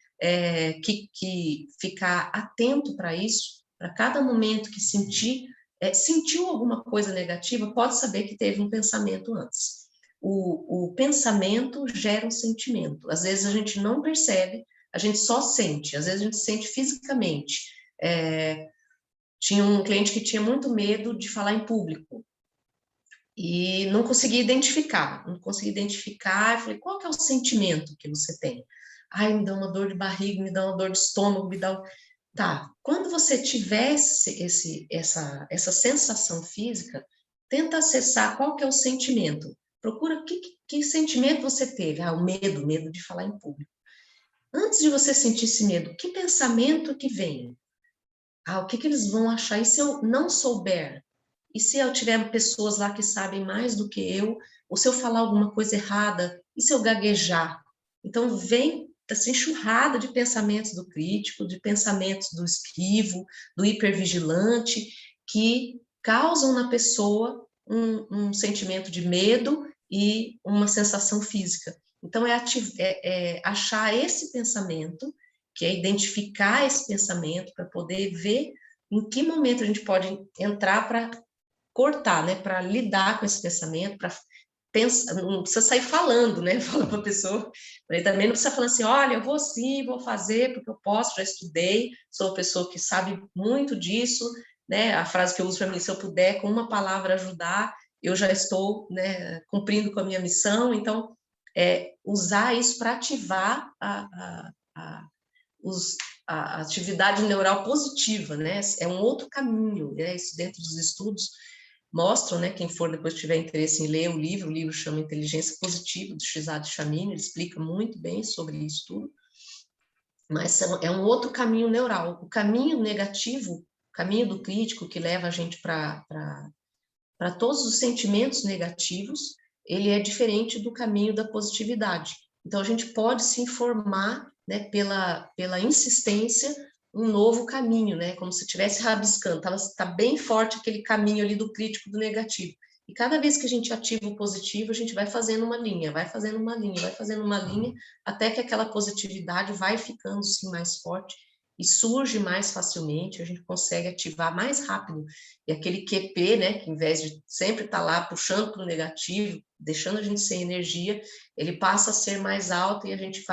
ficar atento para isso, para cada momento que sentiu alguma coisa negativa, pode saber que teve um pensamento antes. O pensamento gera um sentimento. Às vezes a gente não percebe, a gente só sente, às vezes a gente sente fisicamente. Tinha um cliente que tinha muito medo de falar em público e não conseguia identificar. Eu falei, qual que é o sentimento que você tem? Ai, me dá uma dor de barriga, me dá uma dor de estômago, me dá... Tá, quando você tivesse essa sensação física, tenta acessar qual que é o sentimento. Procura que sentimento você teve. O medo de falar em público. Antes de você sentir esse medo, que pensamento que vem? O que eles vão achar? E se eu não souber? E se eu tiver pessoas lá que sabem mais do que eu? Ou se eu falar alguma coisa errada? E se eu gaguejar? Então, vem essa enxurrada de pensamentos do crítico, de pensamentos do esquivo, do hipervigilante, que causam na pessoa um sentimento de medo e uma sensação física. Então, achar esse pensamento, que é identificar esse pensamento para poder ver em que momento a gente pode entrar para cortar, né, para lidar com esse pensamento, para pensar, não precisa sair falando, né, fala para a pessoa, mas também não precisa falar assim, olha, eu vou sim, vou fazer, porque eu posso, já estudei, sou uma pessoa que sabe muito disso, né, a frase que eu uso para mim, se eu puder, com uma palavra ajudar, eu já estou, né, cumprindo com a minha missão, então, usar isso para ativar a atividade neural positiva, né? É um outro caminho, né? Isso dentro dos estudos mostram, né? Quem for depois tiver interesse em ler o livro chama Inteligência Positiva, do Shirzad Chamine, ele explica muito bem sobre isso tudo, mas é um outro caminho neural. O caminho negativo, o caminho do crítico, que leva a gente para todos os sentimentos negativos, ele é diferente do caminho da positividade. Então, a gente pode se informar, né, pela insistência, um novo caminho, né, como se estivesse rabiscando, tá bem forte aquele caminho ali do crítico, do negativo. E cada vez que a gente ativa o positivo, a gente vai fazendo uma linha, vai fazendo uma linha, vai fazendo uma linha, até que aquela positividade vai ficando, sim, mais forte e surge mais facilmente, a gente consegue ativar mais rápido. E aquele QP, né, que em vez de sempre estar lá puxando para o negativo, deixando a gente sem energia, ele passa a ser mais alto e a gente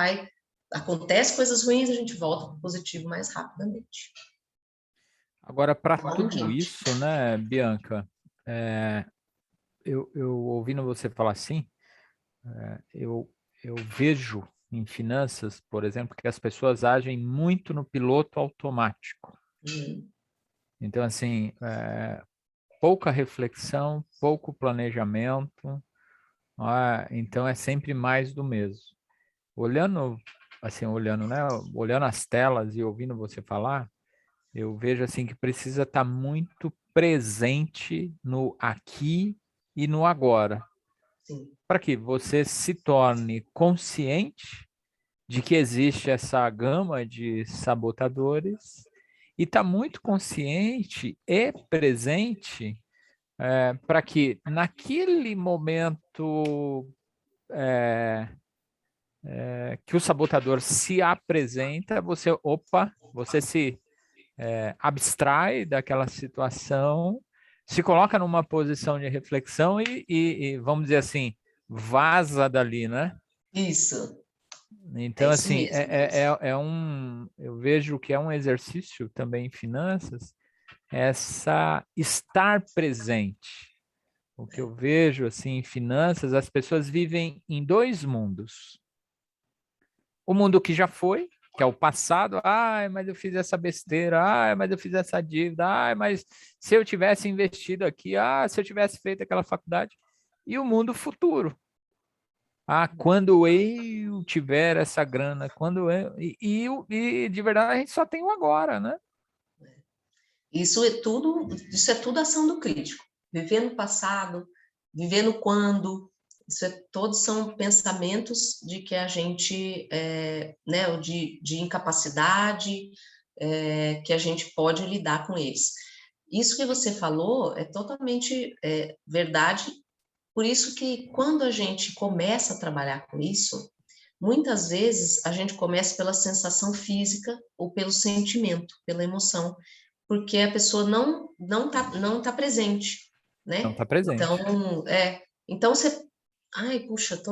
acontece coisas ruins, a gente volta para o positivo mais rapidamente. Agora, para tudo isso, né, Bianca, eu ouvindo você falar assim, eu vejo em finanças, por exemplo, que as pessoas agem muito no piloto automático. Então, assim, pouca reflexão, pouco planejamento, então é sempre mais do mesmo. Olhando, né, olhando as telas e ouvindo você falar, eu vejo assim que precisa estar muito presente no aqui e no agora. Para que você se torne consciente de que existe essa gama de sabotadores e está muito consciente e presente para que naquele momento que o sabotador se apresenta, você se abstrai daquela situação, se coloca numa posição de reflexão e vamos dizer assim, vaza dali, né? Isso, é Então, isso assim, mesmo. eu vejo que é um exercício também em finanças, estar presente. O que eu vejo, assim, em finanças, as pessoas vivem em dois mundos. O mundo que já foi, que é o passado, mas eu fiz essa besteira, mas eu fiz essa dívida, mas se eu tivesse investido aqui, se eu tivesse feito aquela faculdade. E o mundo futuro. Quando eu tiver essa grana, quando eu... E de verdade a gente só tem o agora, né? Isso é tudo ação do crítico. Viver no passado, viver no quando, todos são pensamentos de que a gente, né, de incapacidade, que a gente pode lidar com eles. Isso que você falou é totalmente verdade, por isso que quando a gente começa a trabalhar com isso, muitas vezes a gente começa pela sensação física ou pelo sentimento, pela emoção, porque a pessoa não tá presente, Não né? está presente. Então você, ai, puxa,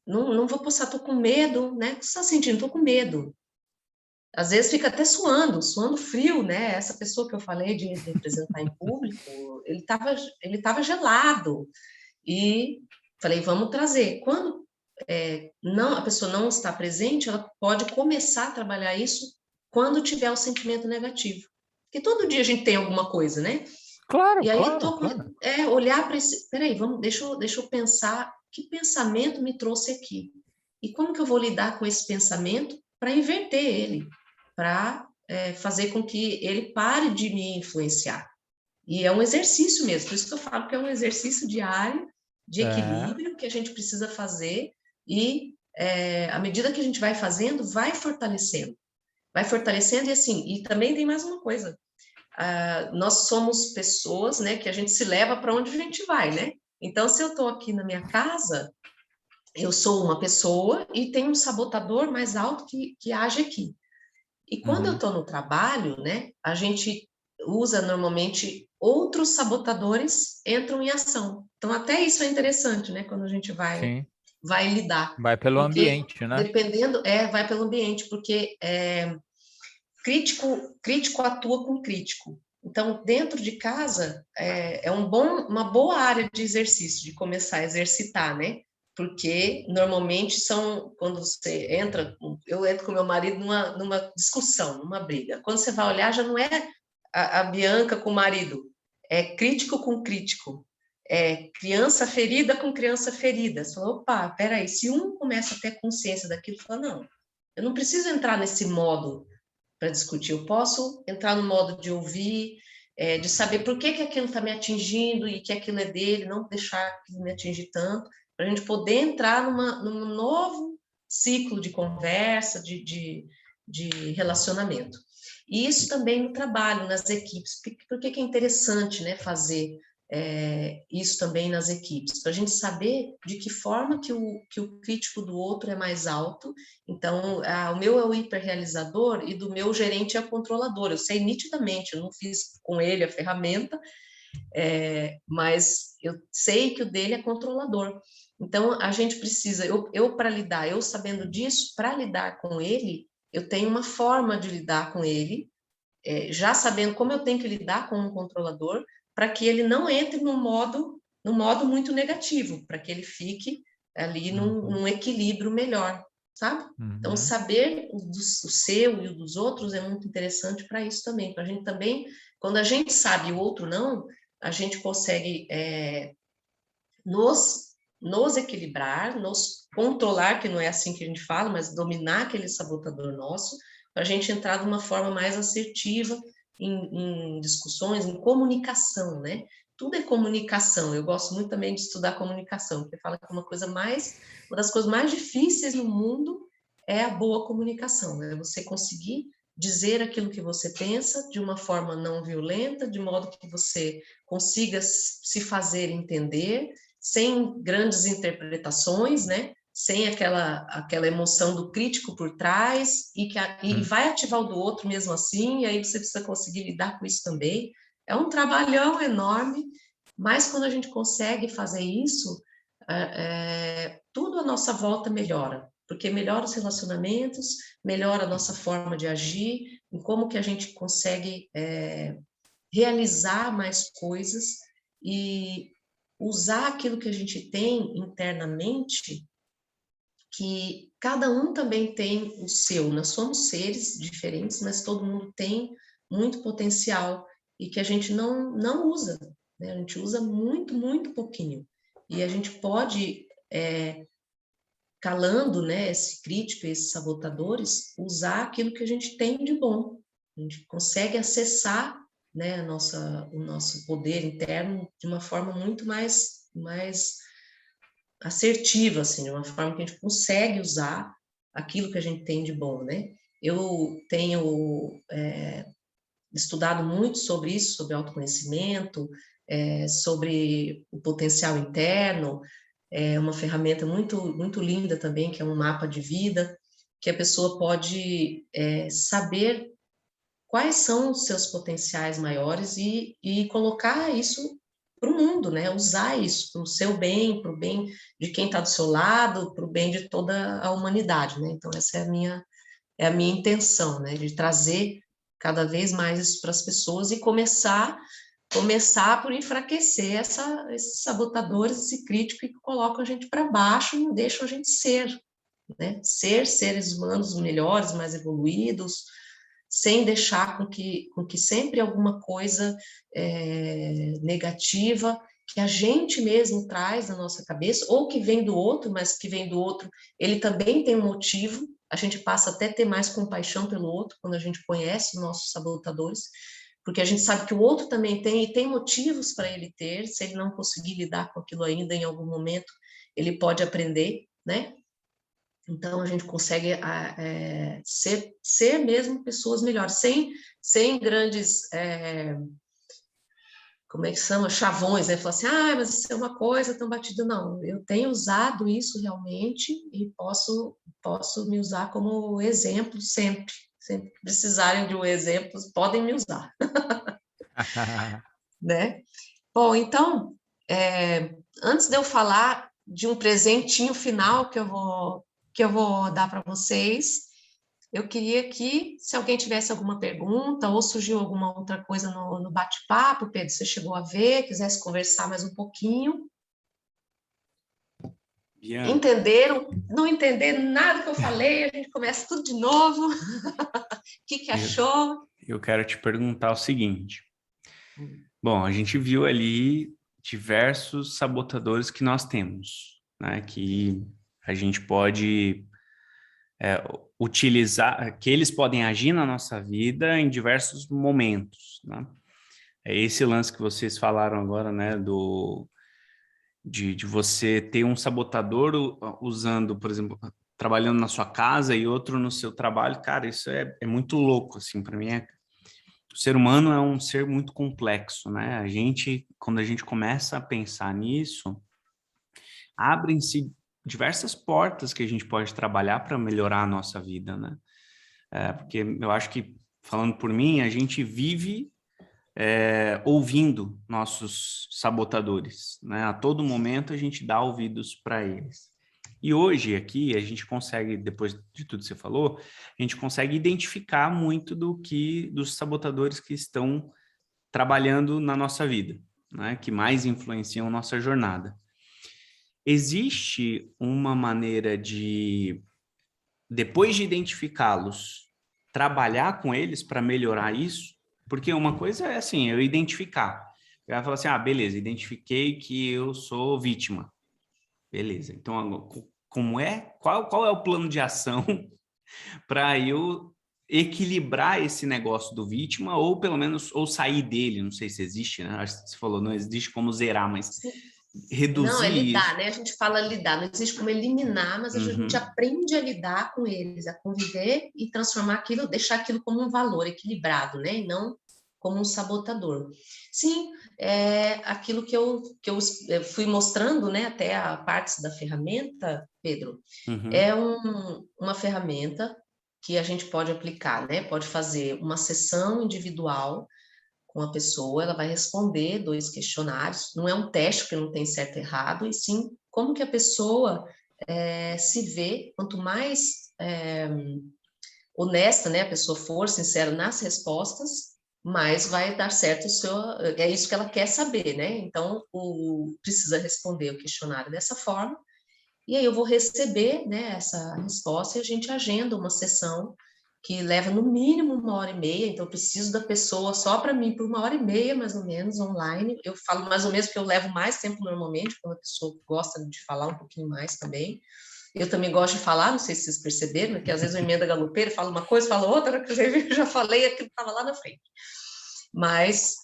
não vou passar, tô com medo, né? O que você está sentindo? Tô com medo. Às vezes fica até suando frio, né? Essa pessoa que eu falei de representar em público, ele tava gelado. E falei, vamos trazer. Quando a pessoa não está presente, ela pode começar a trabalhar isso quando tiver o sentimento negativo. Porque todo dia a gente tem alguma coisa, né? Claro, E aí claro. olhar para esse, peraí, deixa eu pensar que pensamento me trouxe aqui. E como que eu vou lidar com esse pensamento para inverter ele, para fazer com que ele pare de me influenciar. E é um exercício mesmo, por isso que eu falo que é um exercício diário de equilíbrio que a gente precisa fazer e à medida que a gente vai fazendo, vai fortalecendo e assim, e também tem mais uma coisa, nós somos pessoas, né, que a gente se leva para onde a gente vai, né? Então, se eu estou aqui na minha casa, eu sou uma pessoa e tem um sabotador mais alto que age aqui. E quando eu estou no trabalho, né, a gente usa normalmente outros sabotadores entram em ação. Então, até isso é interessante, né, quando a gente Sim. vai lidar. Vai pelo Porque, ambiente, né? dependendo, vai pelo ambiente, porque crítico atua com crítico. Então, dentro de casa, uma boa área de exercício, de começar a exercitar, né? Porque normalmente quando você entra, eu entro com meu marido numa discussão, numa briga. Quando você vai olhar, já não é a Bianca com o marido, é crítico com crítico, é criança ferida com criança ferida. Você fala, opa, peraí, se um começa a ter consciência daquilo, fala, não, eu não preciso entrar nesse modo para discutir, eu posso entrar no modo de ouvir, de saber por que aquilo está me atingindo e que aquilo é dele, não deixar aquilo me atingir tanto, para a gente poder entrar num novo ciclo de conversa, de relacionamento. E isso também no trabalho, nas equipes. Por que é interessante, né, fazer isso também nas equipes? Para a gente saber de que forma que o crítico do outro é mais alto. Então, o meu é o hiperrealizador e do meu gerente é o controlador. Eu sei nitidamente, eu não fiz com ele a ferramenta, mas eu sei que o dele é controlador. Então, a gente precisa, eu sabendo disso, para lidar com ele, eu tenho uma forma de lidar com ele, já sabendo como eu tenho que lidar com um controlador, para que ele não entre num modo muito negativo, para que ele fique ali num equilíbrio melhor, sabe? Então, saber o seu e o dos outros é muito interessante para isso também, para a gente também, quando a gente sabe e o outro não, a gente consegue nos equilibrar, nos controlar, que não é assim que a gente fala, mas dominar aquele sabotador nosso, para a gente entrar de uma forma mais assertiva em discussões, em comunicação, né? Tudo é comunicação. Eu gosto muito também de estudar comunicação, porque fala que uma das coisas mais difíceis no mundo é a boa comunicação, é você conseguir dizer aquilo que você pensa de uma forma não violenta, de modo que você consiga se fazer entender, sem grandes interpretações, né? sem aquela emoção do crítico por trás, e vai ativar o do outro mesmo assim, e aí você precisa conseguir lidar com isso também. É um trabalhão enorme, mas quando a gente consegue fazer isso, tudo à nossa volta melhora, porque melhora os relacionamentos, melhora a nossa forma de agir, em como que a gente consegue realizar mais coisas e usar aquilo que a gente tem internamente, que cada um também tem o seu. Nós somos seres diferentes, mas todo mundo tem muito potencial e que a gente não usa, né? A gente usa muito, muito pouquinho. E a gente pode, calando, né, esse crítico, esses sabotadores, usar aquilo que a gente tem de bom. A gente consegue acessar, né, o nosso poder interno de uma forma muito mais assertiva, assim, de uma forma que a gente consegue usar aquilo que a gente tem de bom, né? Eu tenho estudado muito sobre isso, sobre autoconhecimento, sobre o potencial interno, uma ferramenta muito, muito linda também, que é um mapa de vida, que a pessoa pode saber quais são os seus potenciais maiores e colocar isso para o mundo, né? Usar isso para o seu bem, para o bem de quem está do seu lado, para o bem de toda a humanidade, né? Então, essa é a minha intenção, né? De trazer cada vez mais isso para as pessoas e começar por enfraquecer esses sabotadores, esse crítico que colocam a gente para baixo e não deixam a gente ser, né? Ser seres humanos melhores, mais evoluídos, sem deixar com que sempre alguma coisa negativa que a gente mesmo traz na nossa cabeça, ou que vem do outro, mas que vem do outro, ele também tem um motivo, a gente passa até a ter mais compaixão pelo outro, quando a gente conhece os nossos sabotadores, porque a gente sabe que o outro também tem, e tem motivos para ele ter, se ele não conseguir lidar com aquilo ainda em algum momento, ele pode aprender, né? Então, a gente consegue ser mesmo pessoas melhores, sem grandes, como é que são, chavões, né? Falar assim, mas isso é uma coisa tão batida. Não, eu tenho usado isso realmente e posso me usar como exemplo sempre. Sempre que precisarem de um exemplo, podem me usar. Né? Bom, então, antes de eu falar de um presentinho final que eu vou dar para vocês, eu queria que, se alguém tivesse alguma pergunta ou surgiu alguma outra coisa no bate-papo, Pedro, você chegou a ver, quisesse conversar mais um pouquinho. Bianca, Entenderam? Não entender nada que eu falei, a gente começa tudo de novo. O que achou? Eu quero te perguntar o seguinte. Bom, a gente viu ali diversos sabotadores que nós temos, né? Que a gente pode utilizar, que eles podem agir na nossa vida em diversos momentos, né? É esse lance que vocês falaram agora, né? De você ter um sabotador usando, por exemplo, trabalhando na sua casa e outro no seu trabalho. Cara, isso é muito louco, assim, para mim. O ser humano é um ser muito complexo, né? Quando a gente começa a pensar nisso, abrem-se diversas portas que a gente pode trabalhar para melhorar a nossa vida, né? Porque eu acho que, falando por mim, a gente vive ouvindo nossos sabotadores, né? A todo momento a gente dá ouvidos para eles. E hoje aqui a gente consegue, depois de tudo que você falou, a gente consegue identificar muito dos sabotadores que estão trabalhando na nossa vida, né? Que mais influenciam nossa jornada. Existe uma maneira de, depois de identificá-los, trabalhar com eles para melhorar isso? Porque uma coisa é assim, eu identificar. Eu vai falar assim, beleza, identifiquei que eu sou vítima. Beleza, então qual é o plano de ação para eu equilibrar esse negócio do vítima, ou pelo menos, ou sair dele, não sei se existe, né? Acho que você falou, não existe como zerar, mas reduzir não, lidar, isso. né? A gente fala lidar, não existe como eliminar, mas a gente aprende a lidar com eles, a conviver e transformar aquilo, deixar aquilo como um valor equilibrado, né? E não como um sabotador. Sim, é aquilo que eu fui mostrando, né, até a partes da ferramenta, Pedro, é uma ferramenta que a gente pode aplicar, né? Pode fazer uma sessão individual com a pessoa, ela vai responder 2 questionários, não é um teste, porque não tem certo e errado, e sim como que a pessoa se vê, quanto mais honesta, né, a pessoa for sincera nas respostas, mais vai dar certo o seu, é isso que ela quer saber, né? Então, precisa responder o questionário dessa forma, e aí eu vou receber, né, essa resposta e a gente agenda uma sessão que leva no mínimo 1h30, então eu preciso da pessoa só para mim por 1h30, mais ou menos, online. Eu falo mais ou menos porque eu levo mais tempo normalmente, quando a pessoa gosta de falar um pouquinho mais também. Eu também gosto de falar, não sei se vocês perceberam, que às vezes eu emendo a galopeira, falo uma coisa, falo outra, que eu já falei aquilo que estava lá na frente. Mas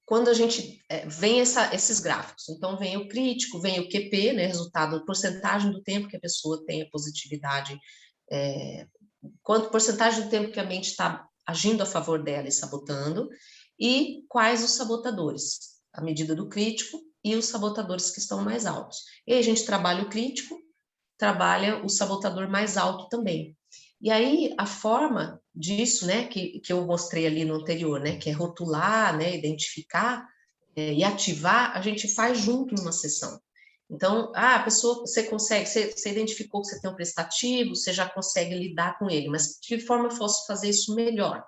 quando a gente vem esses gráficos, então vem o crítico, vem o QP, né, resultado, porcentagem do tempo que a pessoa tem a positividade, quanto porcentagem do tempo que a mente está agindo a favor dela e sabotando, e quais os sabotadores, a medida do crítico e os sabotadores que estão mais altos. E aí a gente trabalha o crítico, trabalha o sabotador mais alto também. E aí, a forma disso, né, que eu mostrei ali no anterior, né, que é rotular, né, identificar e ativar, a gente faz junto numa sessão. Então, a pessoa, você identificou que você tem um prestativo, você já consegue lidar com ele, mas de que forma eu posso fazer isso melhor?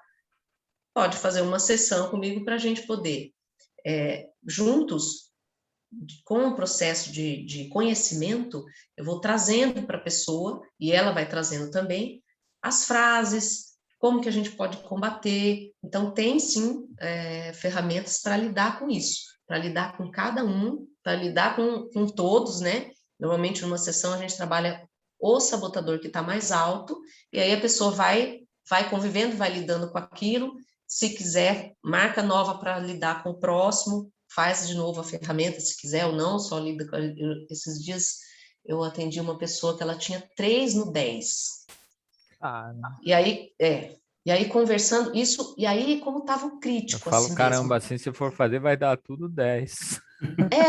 Pode fazer uma sessão comigo para a gente poder, juntos, com o processo de conhecimento, eu vou trazendo para a pessoa, e ela vai trazendo também, as frases, como que a gente pode combater. Então, tem sim ferramentas para lidar com isso, para lidar com cada um, para lidar com todos, né? Normalmente, numa sessão, a gente trabalha o sabotador que está mais alto, e aí a pessoa vai convivendo, vai lidando com aquilo. Se quiser, marca nova para lidar com o próximo, faz de novo a ferramenta, se quiser ou não, só lida com... Esses dias eu atendi uma pessoa que ela tinha 3 no 10. E aí conversando, isso, e aí como estava o crítico, eu falo, assim caramba, mesmo. assim, se for fazer, vai dar tudo 10.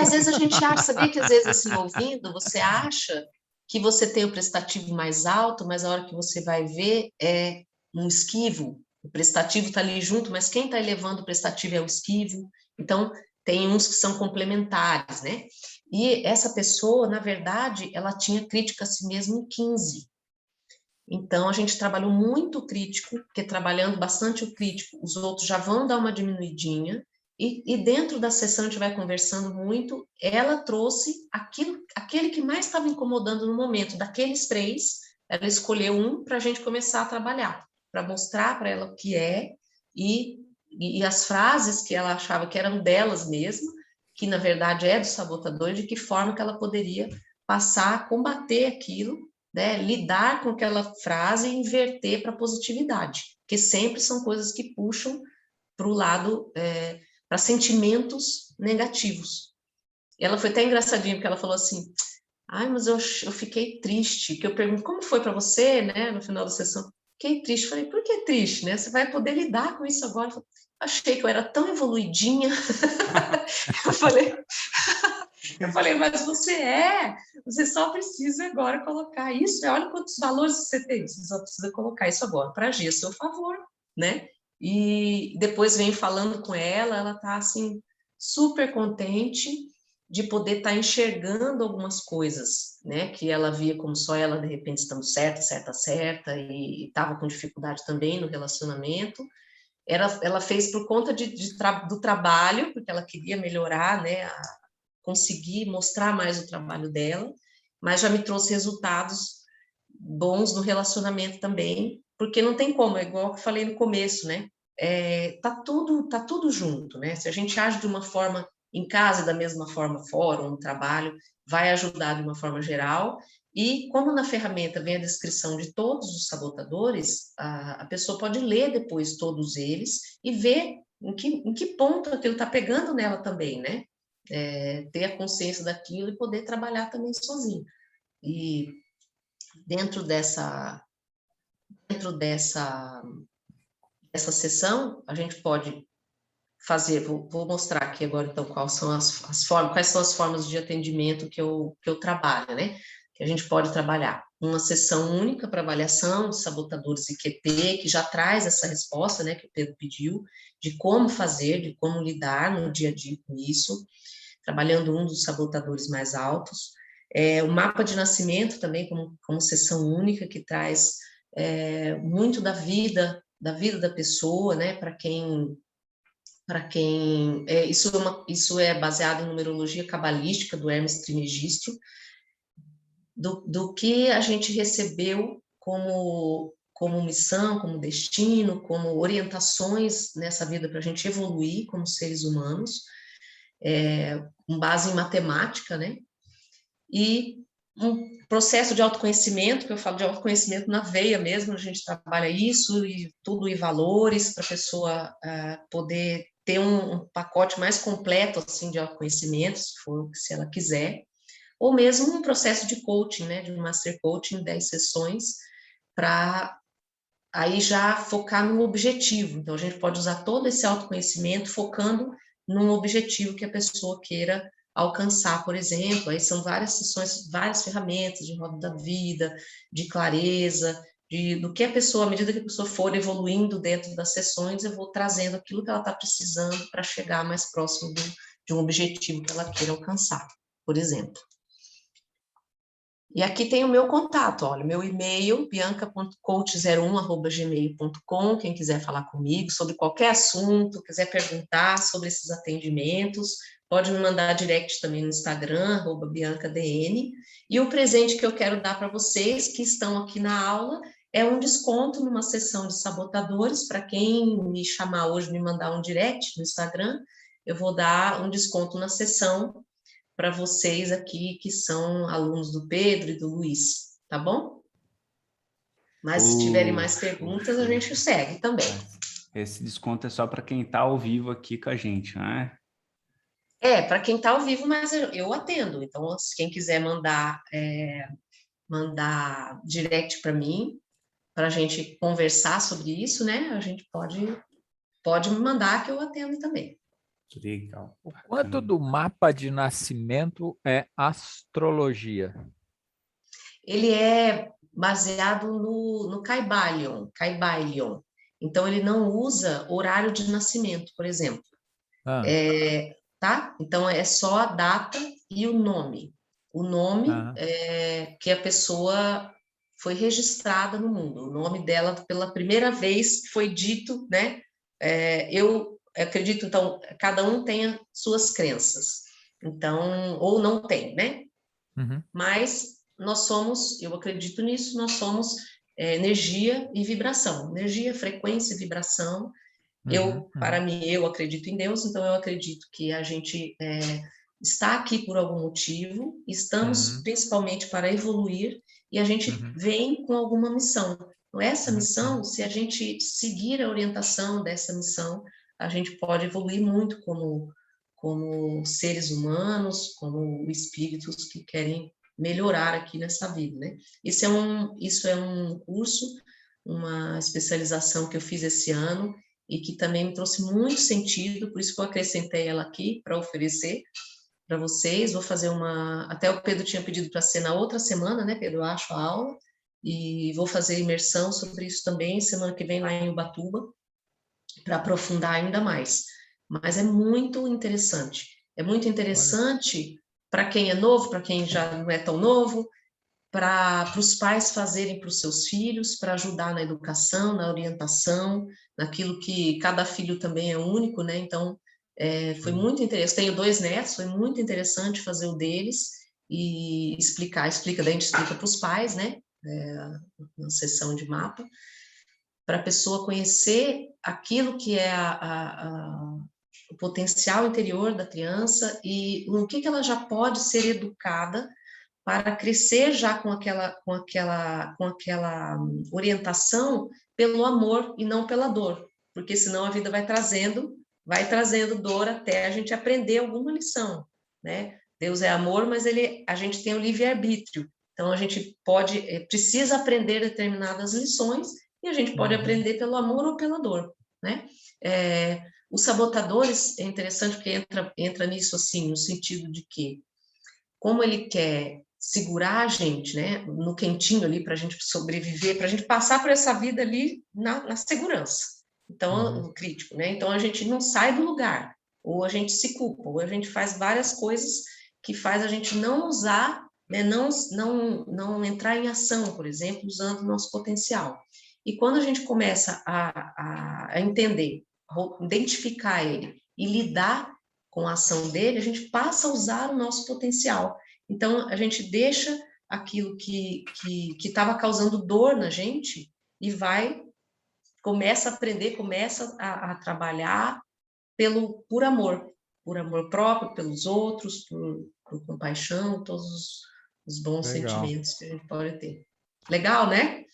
Às vezes a gente acha, sabia que às vezes assim, ouvindo, você acha que você tem o prestativo mais alto, mas a hora que você vai ver é um esquivo, o prestativo está ali junto, mas quem está elevando o prestativo é o esquivo. Então, tem uns que são complementares, né? E essa pessoa, na verdade, ela tinha crítica a si mesma em 15. Então, a gente trabalhou muito o crítico, porque trabalhando bastante o crítico, os outros já vão dar uma diminuidinha, e dentro da sessão a gente vai conversando muito, ela trouxe aquele que mais estava incomodando no momento, daqueles 3, ela escolheu um para a gente começar a trabalhar, para mostrar para ela o que é, e as frases que ela achava que eram delas mesma, que na verdade é do sabotador, de que forma que ela poderia passar a combater aquilo, né, lidar com aquela frase e inverter para positividade, que sempre são coisas que puxam para o lado, para sentimentos negativos. E ela foi até engraçadinha, porque ela falou assim, mas eu fiquei triste, que eu pergunto, como foi para você, né, no final da sessão? Fiquei triste, falei, por que triste, né? Você vai poder lidar com isso agora? Achei que eu era tão evoluidinha. Eu falei, mas você só precisa agora colocar isso, olha quantos valores você tem, você só precisa colocar isso agora para agir a seu favor, né? E depois vem falando com ela tá assim, super contente de poder estar enxergando algumas coisas, né, que ela via como só ela, de repente, estando certa, e estava com dificuldade também no relacionamento. Ela fez por conta do trabalho, porque ela queria melhorar, né, conseguir mostrar mais o trabalho dela, mas já me trouxe resultados bons no relacionamento também, porque não tem como, é igual que eu falei no começo, né? Tá tudo junto, né? Se a gente age de uma forma em casa, da mesma forma fora, ou no trabalho, vai ajudar de uma forma geral. E como na ferramenta vem a descrição de todos os sabotadores, a pessoa pode ler depois todos eles e ver em que ponto aquilo está pegando nela também, né? Ter a consciência daquilo e poder trabalhar também sozinho. E dentro dessa dessa sessão, a gente pode fazer, vou mostrar aqui agora, então, quais são as formas de atendimento que eu trabalho, né? Que a gente pode trabalhar uma sessão única para avaliação de sabotadores e QT, que já traz essa resposta, né, que o Pedro pediu, de como fazer, de como lidar no dia a dia com isso, trabalhando um dos sabotadores mais altos. O mapa de nascimento também, como sessão única, que traz muito da vida da pessoa, né, para quem isso é baseado em numerologia cabalística do Hermes Trismegisto, do que a gente recebeu como missão, como destino, como orientações nessa vida para a gente evoluir como seres humanos, com base em matemática, né? E um processo de autoconhecimento, que eu falo de autoconhecimento na veia mesmo, a gente trabalha isso e tudo e valores para a pessoa poder ter um pacote mais completo assim de autoconhecimento, se ela quiser, ou mesmo um processo de coaching, né, de um Master Coaching, 10 sessões, para aí já focar no objetivo. Então, a gente pode usar todo esse autoconhecimento focando num objetivo que a pessoa queira alcançar, por exemplo. Aí são várias sessões, várias ferramentas de roda da vida, de clareza, do que a pessoa, à medida que a pessoa for evoluindo dentro das sessões, eu vou trazendo aquilo que ela está precisando para chegar mais próximo de um objetivo que ela queira alcançar, por exemplo. E aqui tem o meu contato, olha, meu e-mail, bianca.coach01@gmail.com, quem quiser falar comigo sobre qualquer assunto, quiser perguntar sobre esses atendimentos, pode me mandar direct também no Instagram, @biancadn. E o presente que eu quero dar para vocês que estão aqui na aula é um desconto numa sessão de sabotadores. Para quem me chamar hoje, me mandar um direct no Instagram, eu vou dar um desconto na sessão para vocês aqui que são alunos do Pedro e do Luiz, tá bom? Mas se tiverem mais perguntas, a gente segue também. Esse desconto é só para quem está ao vivo aqui com a gente, né? Para quem está ao vivo, mas eu atendo. Então, se quem quiser mandar direct para mim, para a gente conversar sobre isso, né? A gente pode me mandar que eu atendo também. Legal. O quanto do mapa de nascimento é astrologia? Ele é baseado no Kybalion. Então, ele não usa horário de nascimento, por exemplo. Tá? Então, é só a data e o nome. O nome que a pessoa foi registrada no mundo. O nome dela, pela primeira vez, foi dito, né? Eu acredito, então, cada um tem as suas crenças. Então, ou não tem, né? Uhum. Mas nós somos, eu acredito nisso, nós somos energia e vibração. Energia, frequência e vibração. Para mim, eu acredito em Deus, então eu acredito que a gente está aqui por algum motivo, estamos principalmente para evoluir, e a gente vem com alguma missão. Então, essa missão, se a gente seguir a orientação dessa missão, a gente pode evoluir muito como seres humanos, como espíritos que querem melhorar aqui nessa vida, né? Isso é um curso, uma especialização que eu fiz esse ano, e que também me trouxe muito sentido, por isso que eu acrescentei ela aqui para oferecer para vocês. Vou fazer até o Pedro tinha pedido para ser na outra semana, né, Pedro, eu acho, a aula, e vou fazer imersão sobre isso também, semana que vem lá em Ubatuba, para aprofundar ainda mais. Mas é muito interessante. É muito interessante para quem é novo, para quem já não é tão novo, para os pais fazerem para os seus filhos, para ajudar na educação, na orientação, naquilo que cada filho também é único, né? Então, foi muito interessante. Tenho 2 netos, foi muito interessante fazer o deles e daí a gente explica para os pais, né? Na sessão de mapa, para a pessoa conhecer aquilo que é o potencial interior da criança e no que ela já pode ser educada para crescer já com aquela orientação pelo amor e não pela dor, porque senão a vida vai trazendo dor até a gente aprender alguma lição, né? Deus é amor, mas a gente tem o livre-arbítrio, então a gente precisa aprender determinadas lições e a gente pode aprender pelo amor ou pela dor, né? Os sabotadores, é interessante porque entra nisso assim, no sentido de que, como ele quer segurar a gente, né, no quentinho ali, para a gente sobreviver, para a gente passar por essa vida ali na segurança. Então, o crítico, né? Então, a gente não sai do lugar, ou a gente se culpa, ou a gente faz várias coisas que faz a gente não usar, né, não entrar em ação, por exemplo, usando o nosso potencial. E quando a gente começa a entender, identificar ele e lidar com a ação dele, a gente passa a usar o nosso potencial. Então, a gente deixa aquilo que estava causando dor na gente e começa a aprender, começa a trabalhar por amor próprio, pelos outros, por compaixão, todos os bons sentimentos que a gente pode ter. Legal, né?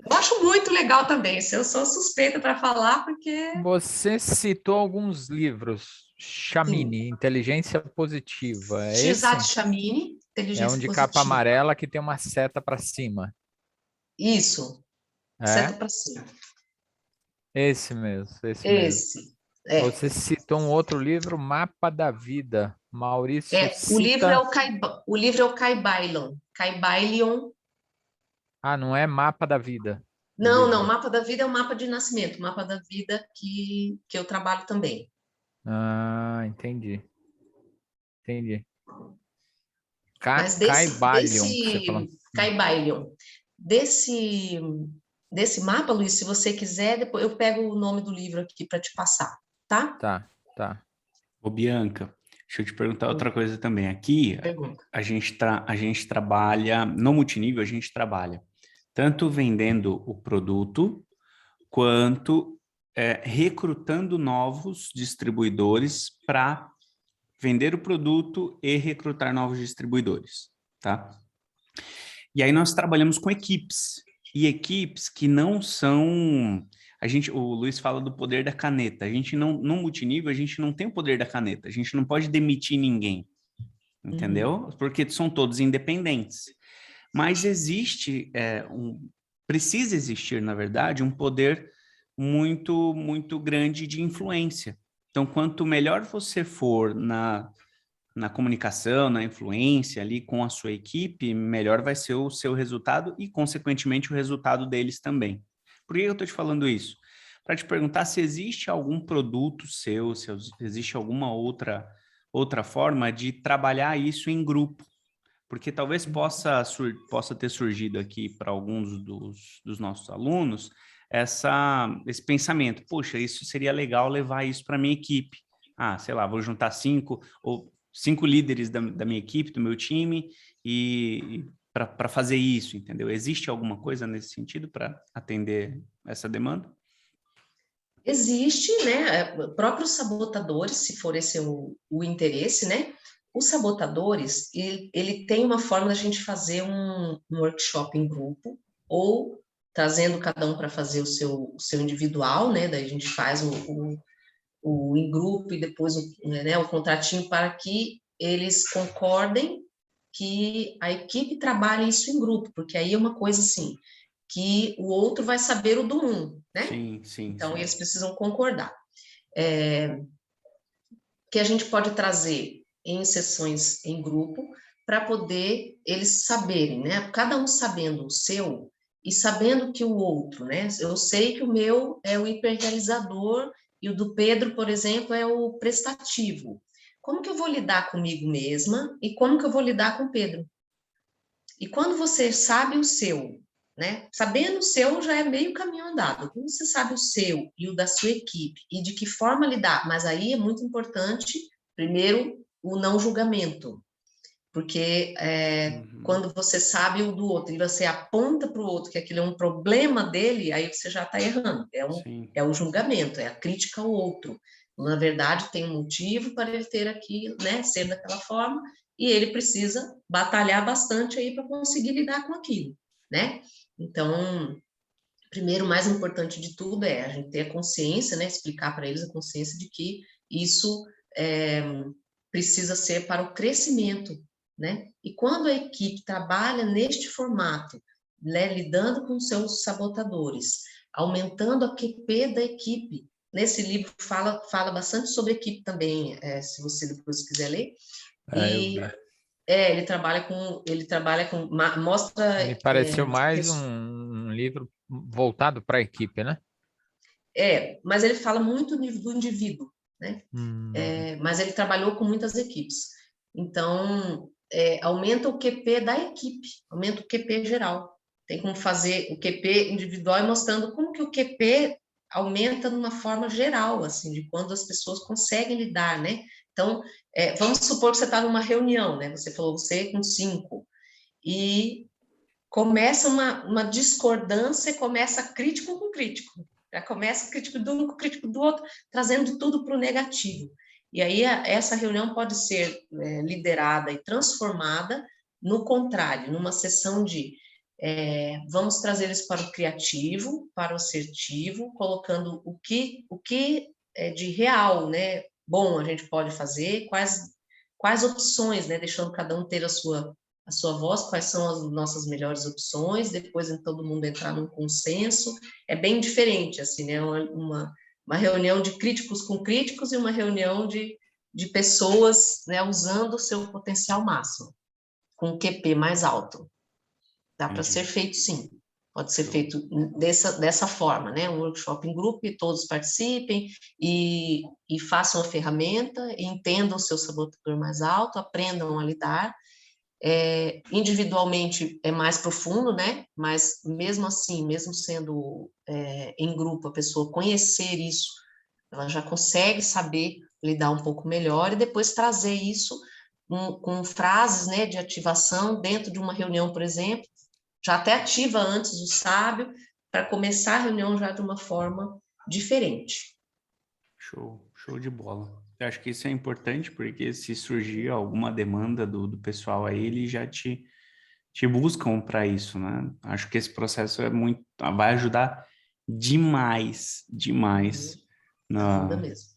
Eu acho muito legal também. Eu sou suspeita para falar, porque... Você citou alguns livros. Chamini, Sim. Inteligência Positiva. É Shirzad esse? Chamini, Inteligência É um de Positiva. capa amarela que tem uma seta para cima. Isso. Seta para cima. Esse mesmo, esse mesmo. Esse. Você citou um outro livro, Mapa da Vida. Maurício O livro é cita... o livro é o Kybalion. Kybalion. Ah, não é Mapa da Vida. Não, Mapa da Vida é o mapa de nascimento, mapa da vida que eu trabalho também. Ah, entendi. Mas Kybalion, que você falou. Kybalion. Desse mapa, Luiz, se você quiser, depois eu pego o nome do livro aqui para te passar, tá? Tá. Ô, Bianca, deixa eu te perguntar outra coisa também. Aqui, a gente trabalha, no multinível, a gente trabalha tanto vendendo o produto, quanto recrutando novos distribuidores para vender o produto e recrutar novos distribuidores, tá? E aí nós trabalhamos com equipes, e equipes que não são... o Luiz fala do poder da caneta. A gente não, no multinível, a gente não tem o poder da caneta. A gente não pode demitir ninguém, entendeu? Porque são todos independentes. Mas precisa existir, na verdade, um poder muito, muito grande de influência. Então, quanto melhor você for na comunicação, na influência ali com a sua equipe, melhor vai ser o seu resultado e, consequentemente, o resultado deles também. Por que eu estou te falando isso? Para te perguntar se existe algum produto seu, se existe alguma outra forma de trabalhar isso em grupo. Porque talvez possa ter surgido aqui para alguns dos nossos alunos esse pensamento: poxa, isso seria legal levar isso para a minha equipe. Sei lá, vou juntar 5 líderes da minha equipe, do meu time, e para fazer isso, entendeu? Existe alguma coisa nesse sentido para atender essa demanda? Existe, né? Próprios sabotadores, se for esse o interesse, né? Os sabotadores, ele tem uma forma da gente fazer um workshop em grupo, ou trazendo cada um para fazer o seu individual, né? Daí a gente faz o em grupo e depois o contratinho para que eles concordem que a equipe trabalhe isso em grupo, porque aí é uma coisa assim, que o outro vai saber o do um, né? Sim. Então, eles precisam concordar. Que a gente pode trazer em sessões em grupo para poder eles saberem, né? Cada um sabendo o seu e sabendo que o outro, né? Eu sei que o meu é o hiperrealizador e o do Pedro, por exemplo, é o prestativo. Como que eu vou lidar comigo mesma e como que eu vou lidar com o Pedro? E quando você sabe o seu, né? Sabendo o seu já é meio caminho andado. Quando você sabe o seu e o da sua equipe e de que forma lidar, mas aí é muito importante, primeiro, o não julgamento. Porque quando você sabe o do outro e você aponta para o outro que aquilo é um problema dele, aí você já está errando. É o julgamento, é a crítica ao outro. Na verdade, tem um motivo para ele ter aquilo, né? Ser daquela forma, e ele precisa batalhar bastante aí para conseguir lidar com aquilo, né? Então, primeiro, o mais importante de tudo é a gente ter a consciência, né? Explicar para eles a consciência de que isso precisa ser para o crescimento, né? E quando a equipe trabalha neste formato, né, lidando com seus sabotadores, aumentando a QP da equipe. Nesse livro fala bastante sobre equipe também, se você depois quiser ler. Eu vi. Ele trabalha com, mostra... Me pareceu mais um livro voltado para a equipe, né? Mas ele fala muito do indivíduo, né? Mas ele trabalhou com muitas equipes. Então, aumenta o QP da equipe, aumenta o QP geral. Tem como fazer o QP individual e mostrando como que o QP aumenta de uma forma geral, assim, de quando as pessoas conseguem lidar, né? Então, vamos supor que você está numa reunião, né? Você falou, você com 5, e começa uma discordância, começa crítico com crítico. Já começa crítico de um com crítico do outro, trazendo tudo para o negativo. E aí essa reunião pode ser liderada e transformada no contrário, numa sessão de vamos trazer eles para o criativo, para o assertivo, colocando o que é de real, né? Bom, a gente pode fazer, quais opções, né? Deixando cada um ter a sua voz, quais são as nossas melhores opções, depois todo mundo entrar num consenso. É bem diferente, assim, né? Uma reunião de críticos com críticos e uma reunião de pessoas, né, usando o seu potencial máximo, com o QP mais alto. Dá para ser feito, sim. Pode ser feito dessa forma, né? Um workshop em grupo e todos participem e façam a ferramenta, entendam o seu sabotador mais alto, aprendam a lidar. Individualmente é mais profundo, né? Mas mesmo assim, mesmo sendo em grupo, a pessoa conhecer isso, ela já consegue saber lidar um pouco melhor e depois trazer isso com frases, né, de ativação dentro de uma reunião, por exemplo, já até ativa antes o sábio, para começar a reunião já de uma forma diferente. Show de bola. Eu acho que isso é importante, porque se surgir alguma demanda do pessoal aí, eles já te buscam para isso, né? Acho que esse processo vai ajudar demais Ajuda mesmo.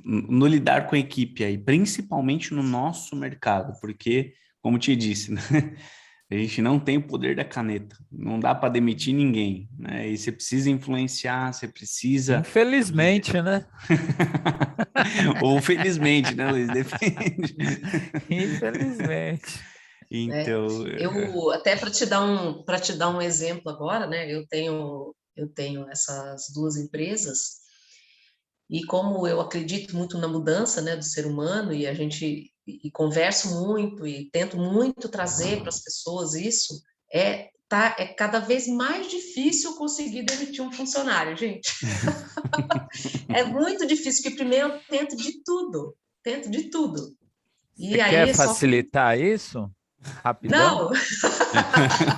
no lidar com a equipe aí, principalmente no nosso mercado, porque, como te disse, né? A gente não tem o poder da caneta, não dá para demitir ninguém, né? E você precisa influenciar, você precisa... Infelizmente, né? Ou felizmente, né, Luiz? Depende. Infelizmente. Então... Eu até para te dar um exemplo agora, né? Eu tenho essas 2 empresas e como eu acredito muito na mudança, né, do ser humano e converso muito e tento muito trazer para as pessoas isso, é cada vez mais difícil conseguir demitir um funcionário, gente. É muito difícil, porque primeiro eu tento de tudo. E Você aí quer facilitar isso? Rapidão? Não!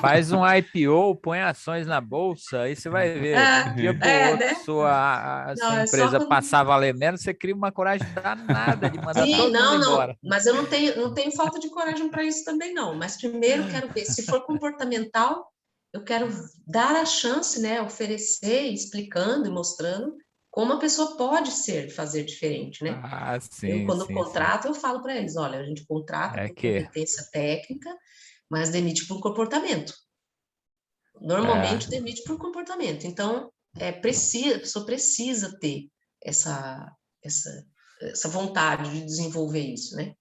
Faz um IPO, põe ações na bolsa, aí você vai ver. De um dia para o outro, Né? sua Não, empresa passar a valer menos, você cria uma coragem danada de mandar Sim, todo mundo não, embora. mas eu não tenho falta de coragem para isso também, não. Mas primeiro quero ver, se for comportamental, eu quero dar a chance, né, oferecer, explicando e mostrando como a pessoa pode fazer diferente, né? Ah, Eu, sim, quando sim, sim. contrato, eu falo para eles, olha, a gente contrata por competência técnica, mas demite por comportamento. Normalmente demite por comportamento. Então, a pessoa precisa ter essa vontade de desenvolver isso, né?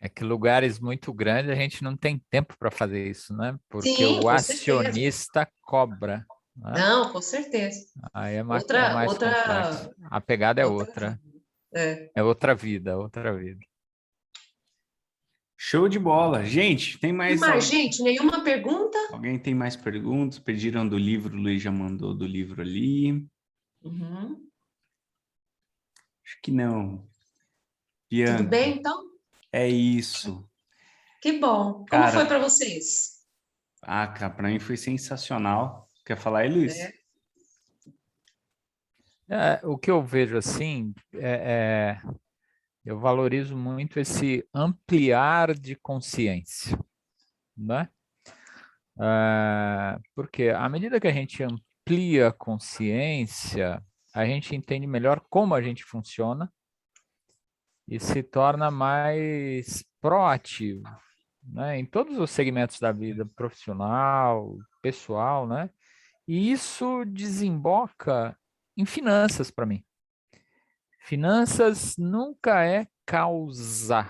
É que lugares muito grandes a gente não tem tempo para fazer isso, né? Porque Sim, o com certeza. acionista cobra, né? Não, com certeza. Aí é mais complexo. A pegada é outra. É outra vida, outra vida. Show de bola. Gente, tem mais... Gente, nenhuma pergunta? Alguém tem mais perguntas? Pediram do livro, o Luiz já mandou do livro ali. Uhum. Acho que não. Bianca. Tudo bem, então? É isso. Que bom. Como Cara, foi para vocês? cara, para mim foi sensacional. Quer falar aí, Luiz? O que eu vejo assim, eu valorizo muito esse ampliar de consciência, né? Porque à medida que a gente amplia a consciência, a gente entende melhor como a gente funciona e se torna mais proativo, né? Em todos os segmentos da vida, profissional, pessoal, né? E isso desemboca em finanças para mim. Finanças nunca é causa,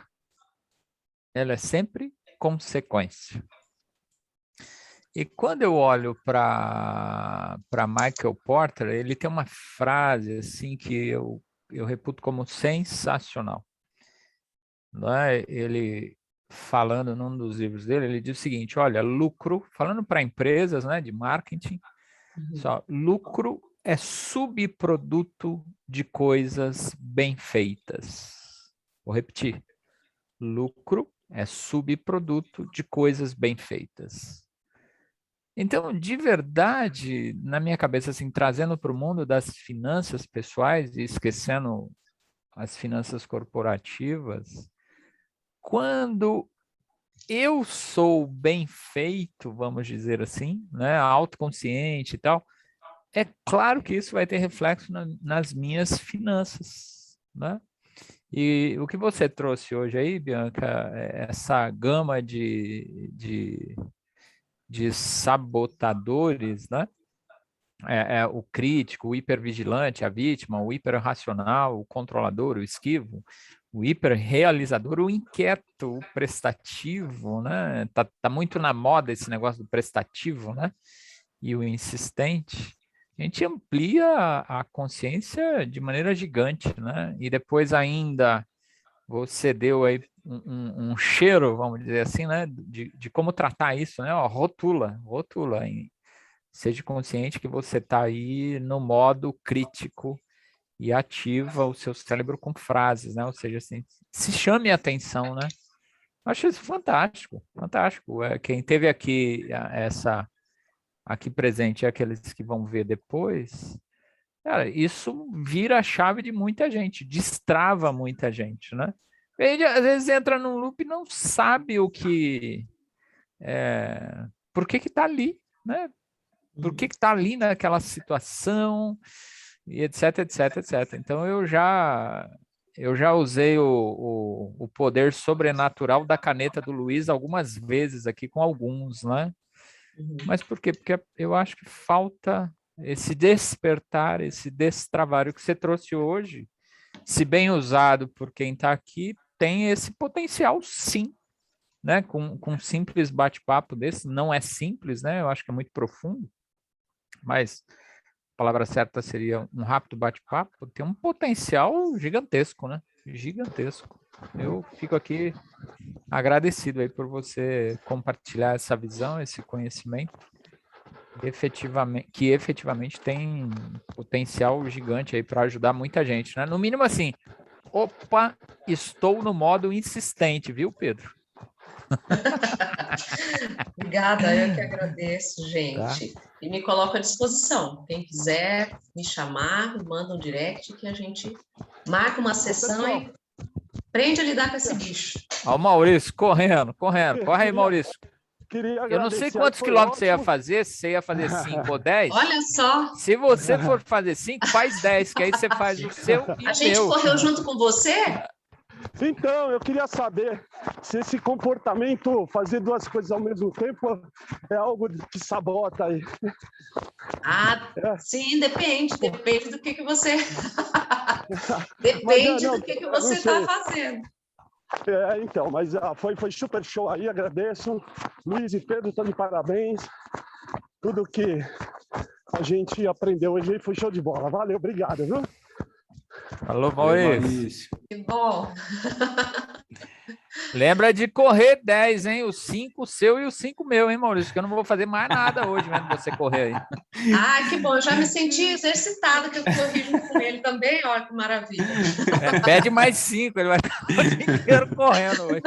ela é sempre consequência. E quando eu olho para Michael Porter, ele tem uma frase assim que eu reputo como sensacional. Não é? Ele falando num dos livros dele, ele diz o seguinte: olha, lucro, falando para empresas, né, de marketing, só, lucro é subproduto de coisas bem feitas. Vou repetir. Lucro é subproduto de coisas bem feitas. Então, de verdade, na minha cabeça, assim, trazendo para o mundo das finanças pessoais e esquecendo as finanças corporativas, quando eu sou bem feito, vamos dizer assim, né, autoconsciente e tal, é claro que isso vai ter reflexo nas minhas finanças, né? E o que você trouxe hoje aí, Bianca, é essa gama de sabotadores, né? O crítico, o hipervigilante, a vítima, o hiperracional, o controlador, o esquivo, o hiperrealizador, o inquieto, o prestativo, né? Tá muito na moda esse negócio do prestativo, né? E o insistente. A gente amplia a consciência de maneira gigante, né? E depois ainda você deu aí um cheiro, vamos dizer assim, né? De como tratar isso, né? Ó, rotula. Seja consciente que você está aí no modo crítico e ativa o seu cérebro com frases, né? Ou seja, assim, se chame a atenção, né? Eu acho isso fantástico, fantástico. Quem teve aqui aqui presente e aqueles que vão ver depois, cara, isso vira a chave de muita gente, destrava muita gente, né? Ele às vezes entra num loop e não sabe por que está ali, né? Por que está ali naquela situação, e etc, etc, etc. Então eu já usei o poder sobrenatural da caneta do Luiz algumas vezes aqui com alguns, né? Mas por quê? Porque eu acho que falta esse despertar, esse destravar. O que você trouxe hoje, se bem usado por quem está aqui, tem esse potencial, sim, né? Com um simples bate-papo desse, não é simples, né? Eu acho que é muito profundo, mas a palavra certa seria um rápido bate-papo, tem um potencial gigantesco, né? Gigantesco. Eu fico aqui agradecido aí por você compartilhar essa visão, esse conhecimento, que efetivamente tem potencial gigante aí para ajudar muita gente, né? No mínimo assim, opa, estou no modo insistente, viu, Pedro? Obrigada, eu que agradeço, gente. Tá. E me coloco à disposição. Quem quiser me chamar, me manda um direct que a gente marca uma sessão e aprende a lidar com esse bicho. Ó, o Maurício, correndo. Corre aí, Maurício. Queria Eu não sei agradecer, quantos foi quilômetros você ia ótimo. fazer, se você ia fazer 5 ou 10. Olha só, Se você for fazer 5, faz 10, que aí você faz o seu e a o gente meu. correu junto com você? Então, eu queria saber se esse comportamento, fazer duas coisas ao mesmo tempo, é algo que sabota aí. Ah, sim, depende do que você... Mas, depende não, do que eu você não sei. está fazendo. Então, mas foi super show aí, agradeço. Luiz e Pedro, estão de parabéns. Tudo que a gente aprendeu hoje foi show de bola. Valeu, obrigado, viu? Alô, Maurício. Que bom. Lembra de correr 10, hein? O 5 seu e o 5 meu, hein, Maurício? Que eu não vou fazer mais nada hoje vendo você correr aí. Ah, que bom, eu já me senti exercitada, que eu corri junto com ele também, olha que maravilha. Pede mais 5, ele vai estar o dia inteiro correndo hoje.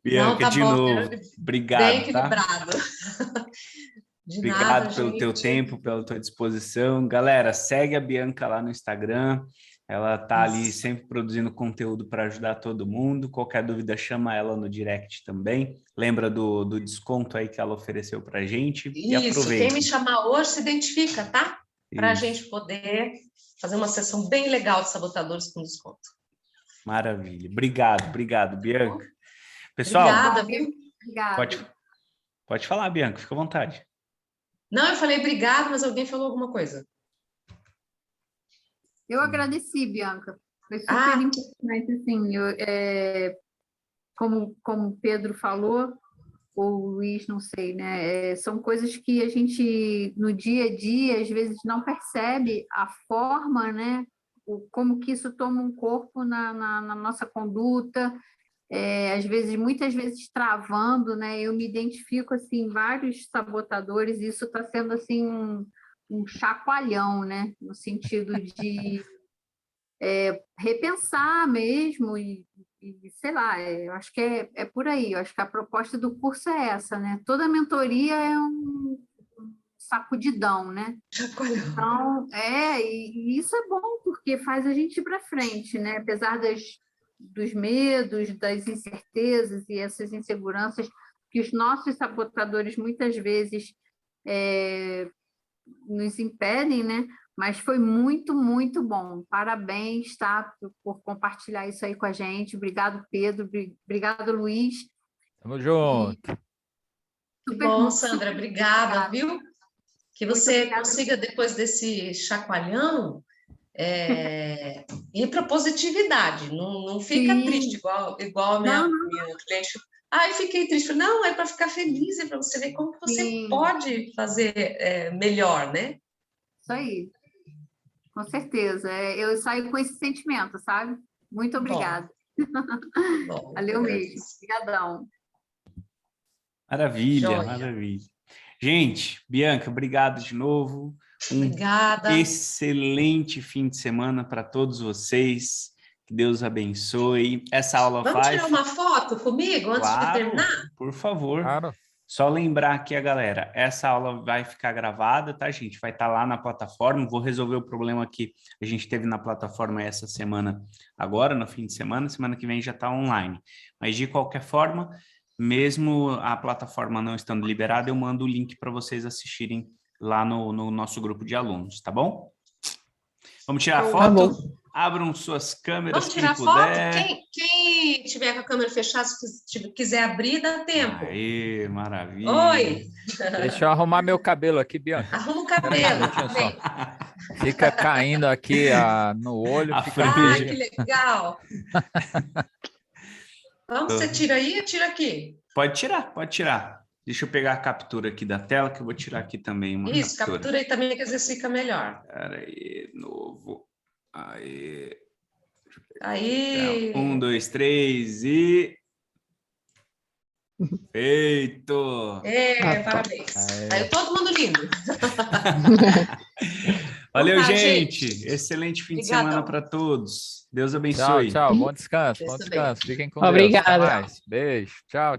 Bianca, Não, tá de bom, novo, bem obrigado, tá? equilibrado. De Obrigado nada, pelo teu gente. tempo, pela tua disposição. Galera, segue a Bianca lá no Instagram. Ela tá ali sempre produzindo conteúdo para ajudar todo mundo. Qualquer dúvida, chama ela no direct também. Lembra do desconto aí que ela ofereceu para gente. E Isso, aproveita. quem me chamar hoje se identifica, tá? Para a Isso. gente poder fazer uma sessão bem legal de sabotadores com desconto. Maravilha. Obrigado, Bianca. Pessoal, Obrigada, viu? Obrigada. pode falar, Bianca, fica à vontade. Não, eu falei obrigado, mas alguém falou alguma coisa. Eu agradeci, Bianca. Foi super Ah. importante, assim, como o Pedro falou, ou o Luiz, não sei, né? São coisas que a gente, no dia a dia, às vezes não percebe a forma, né? Como que isso toma um corpo na nossa conduta, às vezes, muitas vezes travando, né? Eu me identifico, assim, em vários sabotadores, e isso está sendo, assim, um chacoalhão, né? No sentido de repensar mesmo e sei lá, eu acho que é por aí. Eu acho que a proposta do curso é essa, né? Toda mentoria é um sacudidão, né? Chacoalhão. Então, e isso é bom, porque faz a gente ir para frente, né? Apesar dos medos, das incertezas e essas inseguranças que os nossos sabotadores muitas vezes nos impedem, né? Mas foi muito, muito bom. Parabéns, tá? Por compartilhar isso aí com a gente. Obrigado, Pedro. Obrigado, Luiz. Tamo junto. Que bom, Sandra. Obrigada, viu? Que você consiga, depois desse chacoalhão, ir para positividade. Não fica triste, igual a minha cliente. Eu fiquei triste. Não, é para ficar feliz, é para você ver como que você pode fazer melhor, né? Isso aí. Com certeza. Eu saio com esse sentimento, sabe? Muito obrigada. Bom, valeu mesmo. Obrigadão. Maravilha, Joia. maravilha. Gente, Bianca, obrigado de novo. Obrigada. Excelente fim de semana para todos vocês. Que Deus abençoe. Essa aula Vamos tirar uma foto comigo antes de terminar? Por favor. Claro. Só lembrar aqui a galera, essa aula vai ficar gravada, tá, gente? Vai estar lá na plataforma. Vou resolver o problema que a gente teve na plataforma essa semana, agora, no fim de semana. Semana que vem já está online. Mas, de qualquer forma, mesmo a plataforma não estando liberada, eu mando o link para vocês assistirem lá no nosso grupo de alunos, tá bom? Vamos tirar a foto? Abram suas câmeras. Vamos tirar quem foto? puder. Quem tiver com a câmera fechada, se quiser abrir, dá tempo. Aê, maravilha. Oi. Deixa eu arrumar meu cabelo aqui, Bianca. Arruma o cabelo. Fica caindo aqui no olho. Que legal. Vamos, você tira aí ou tira aqui? Pode tirar. Deixa eu pegar a captura aqui da tela, que eu vou tirar aqui também uma captura aí também, que às vezes fica melhor. Espera aí, novo. Aí. Aí. 1, 2, 3 e... Feito! Parabéns. Aí todo mundo lindo. Valeu, gente. Excelente fim de semana para todos. Deus abençoe. Tchau. Bom descanso. Fiquem com Deus. Obrigada. Até mais. Beijo. Tchau.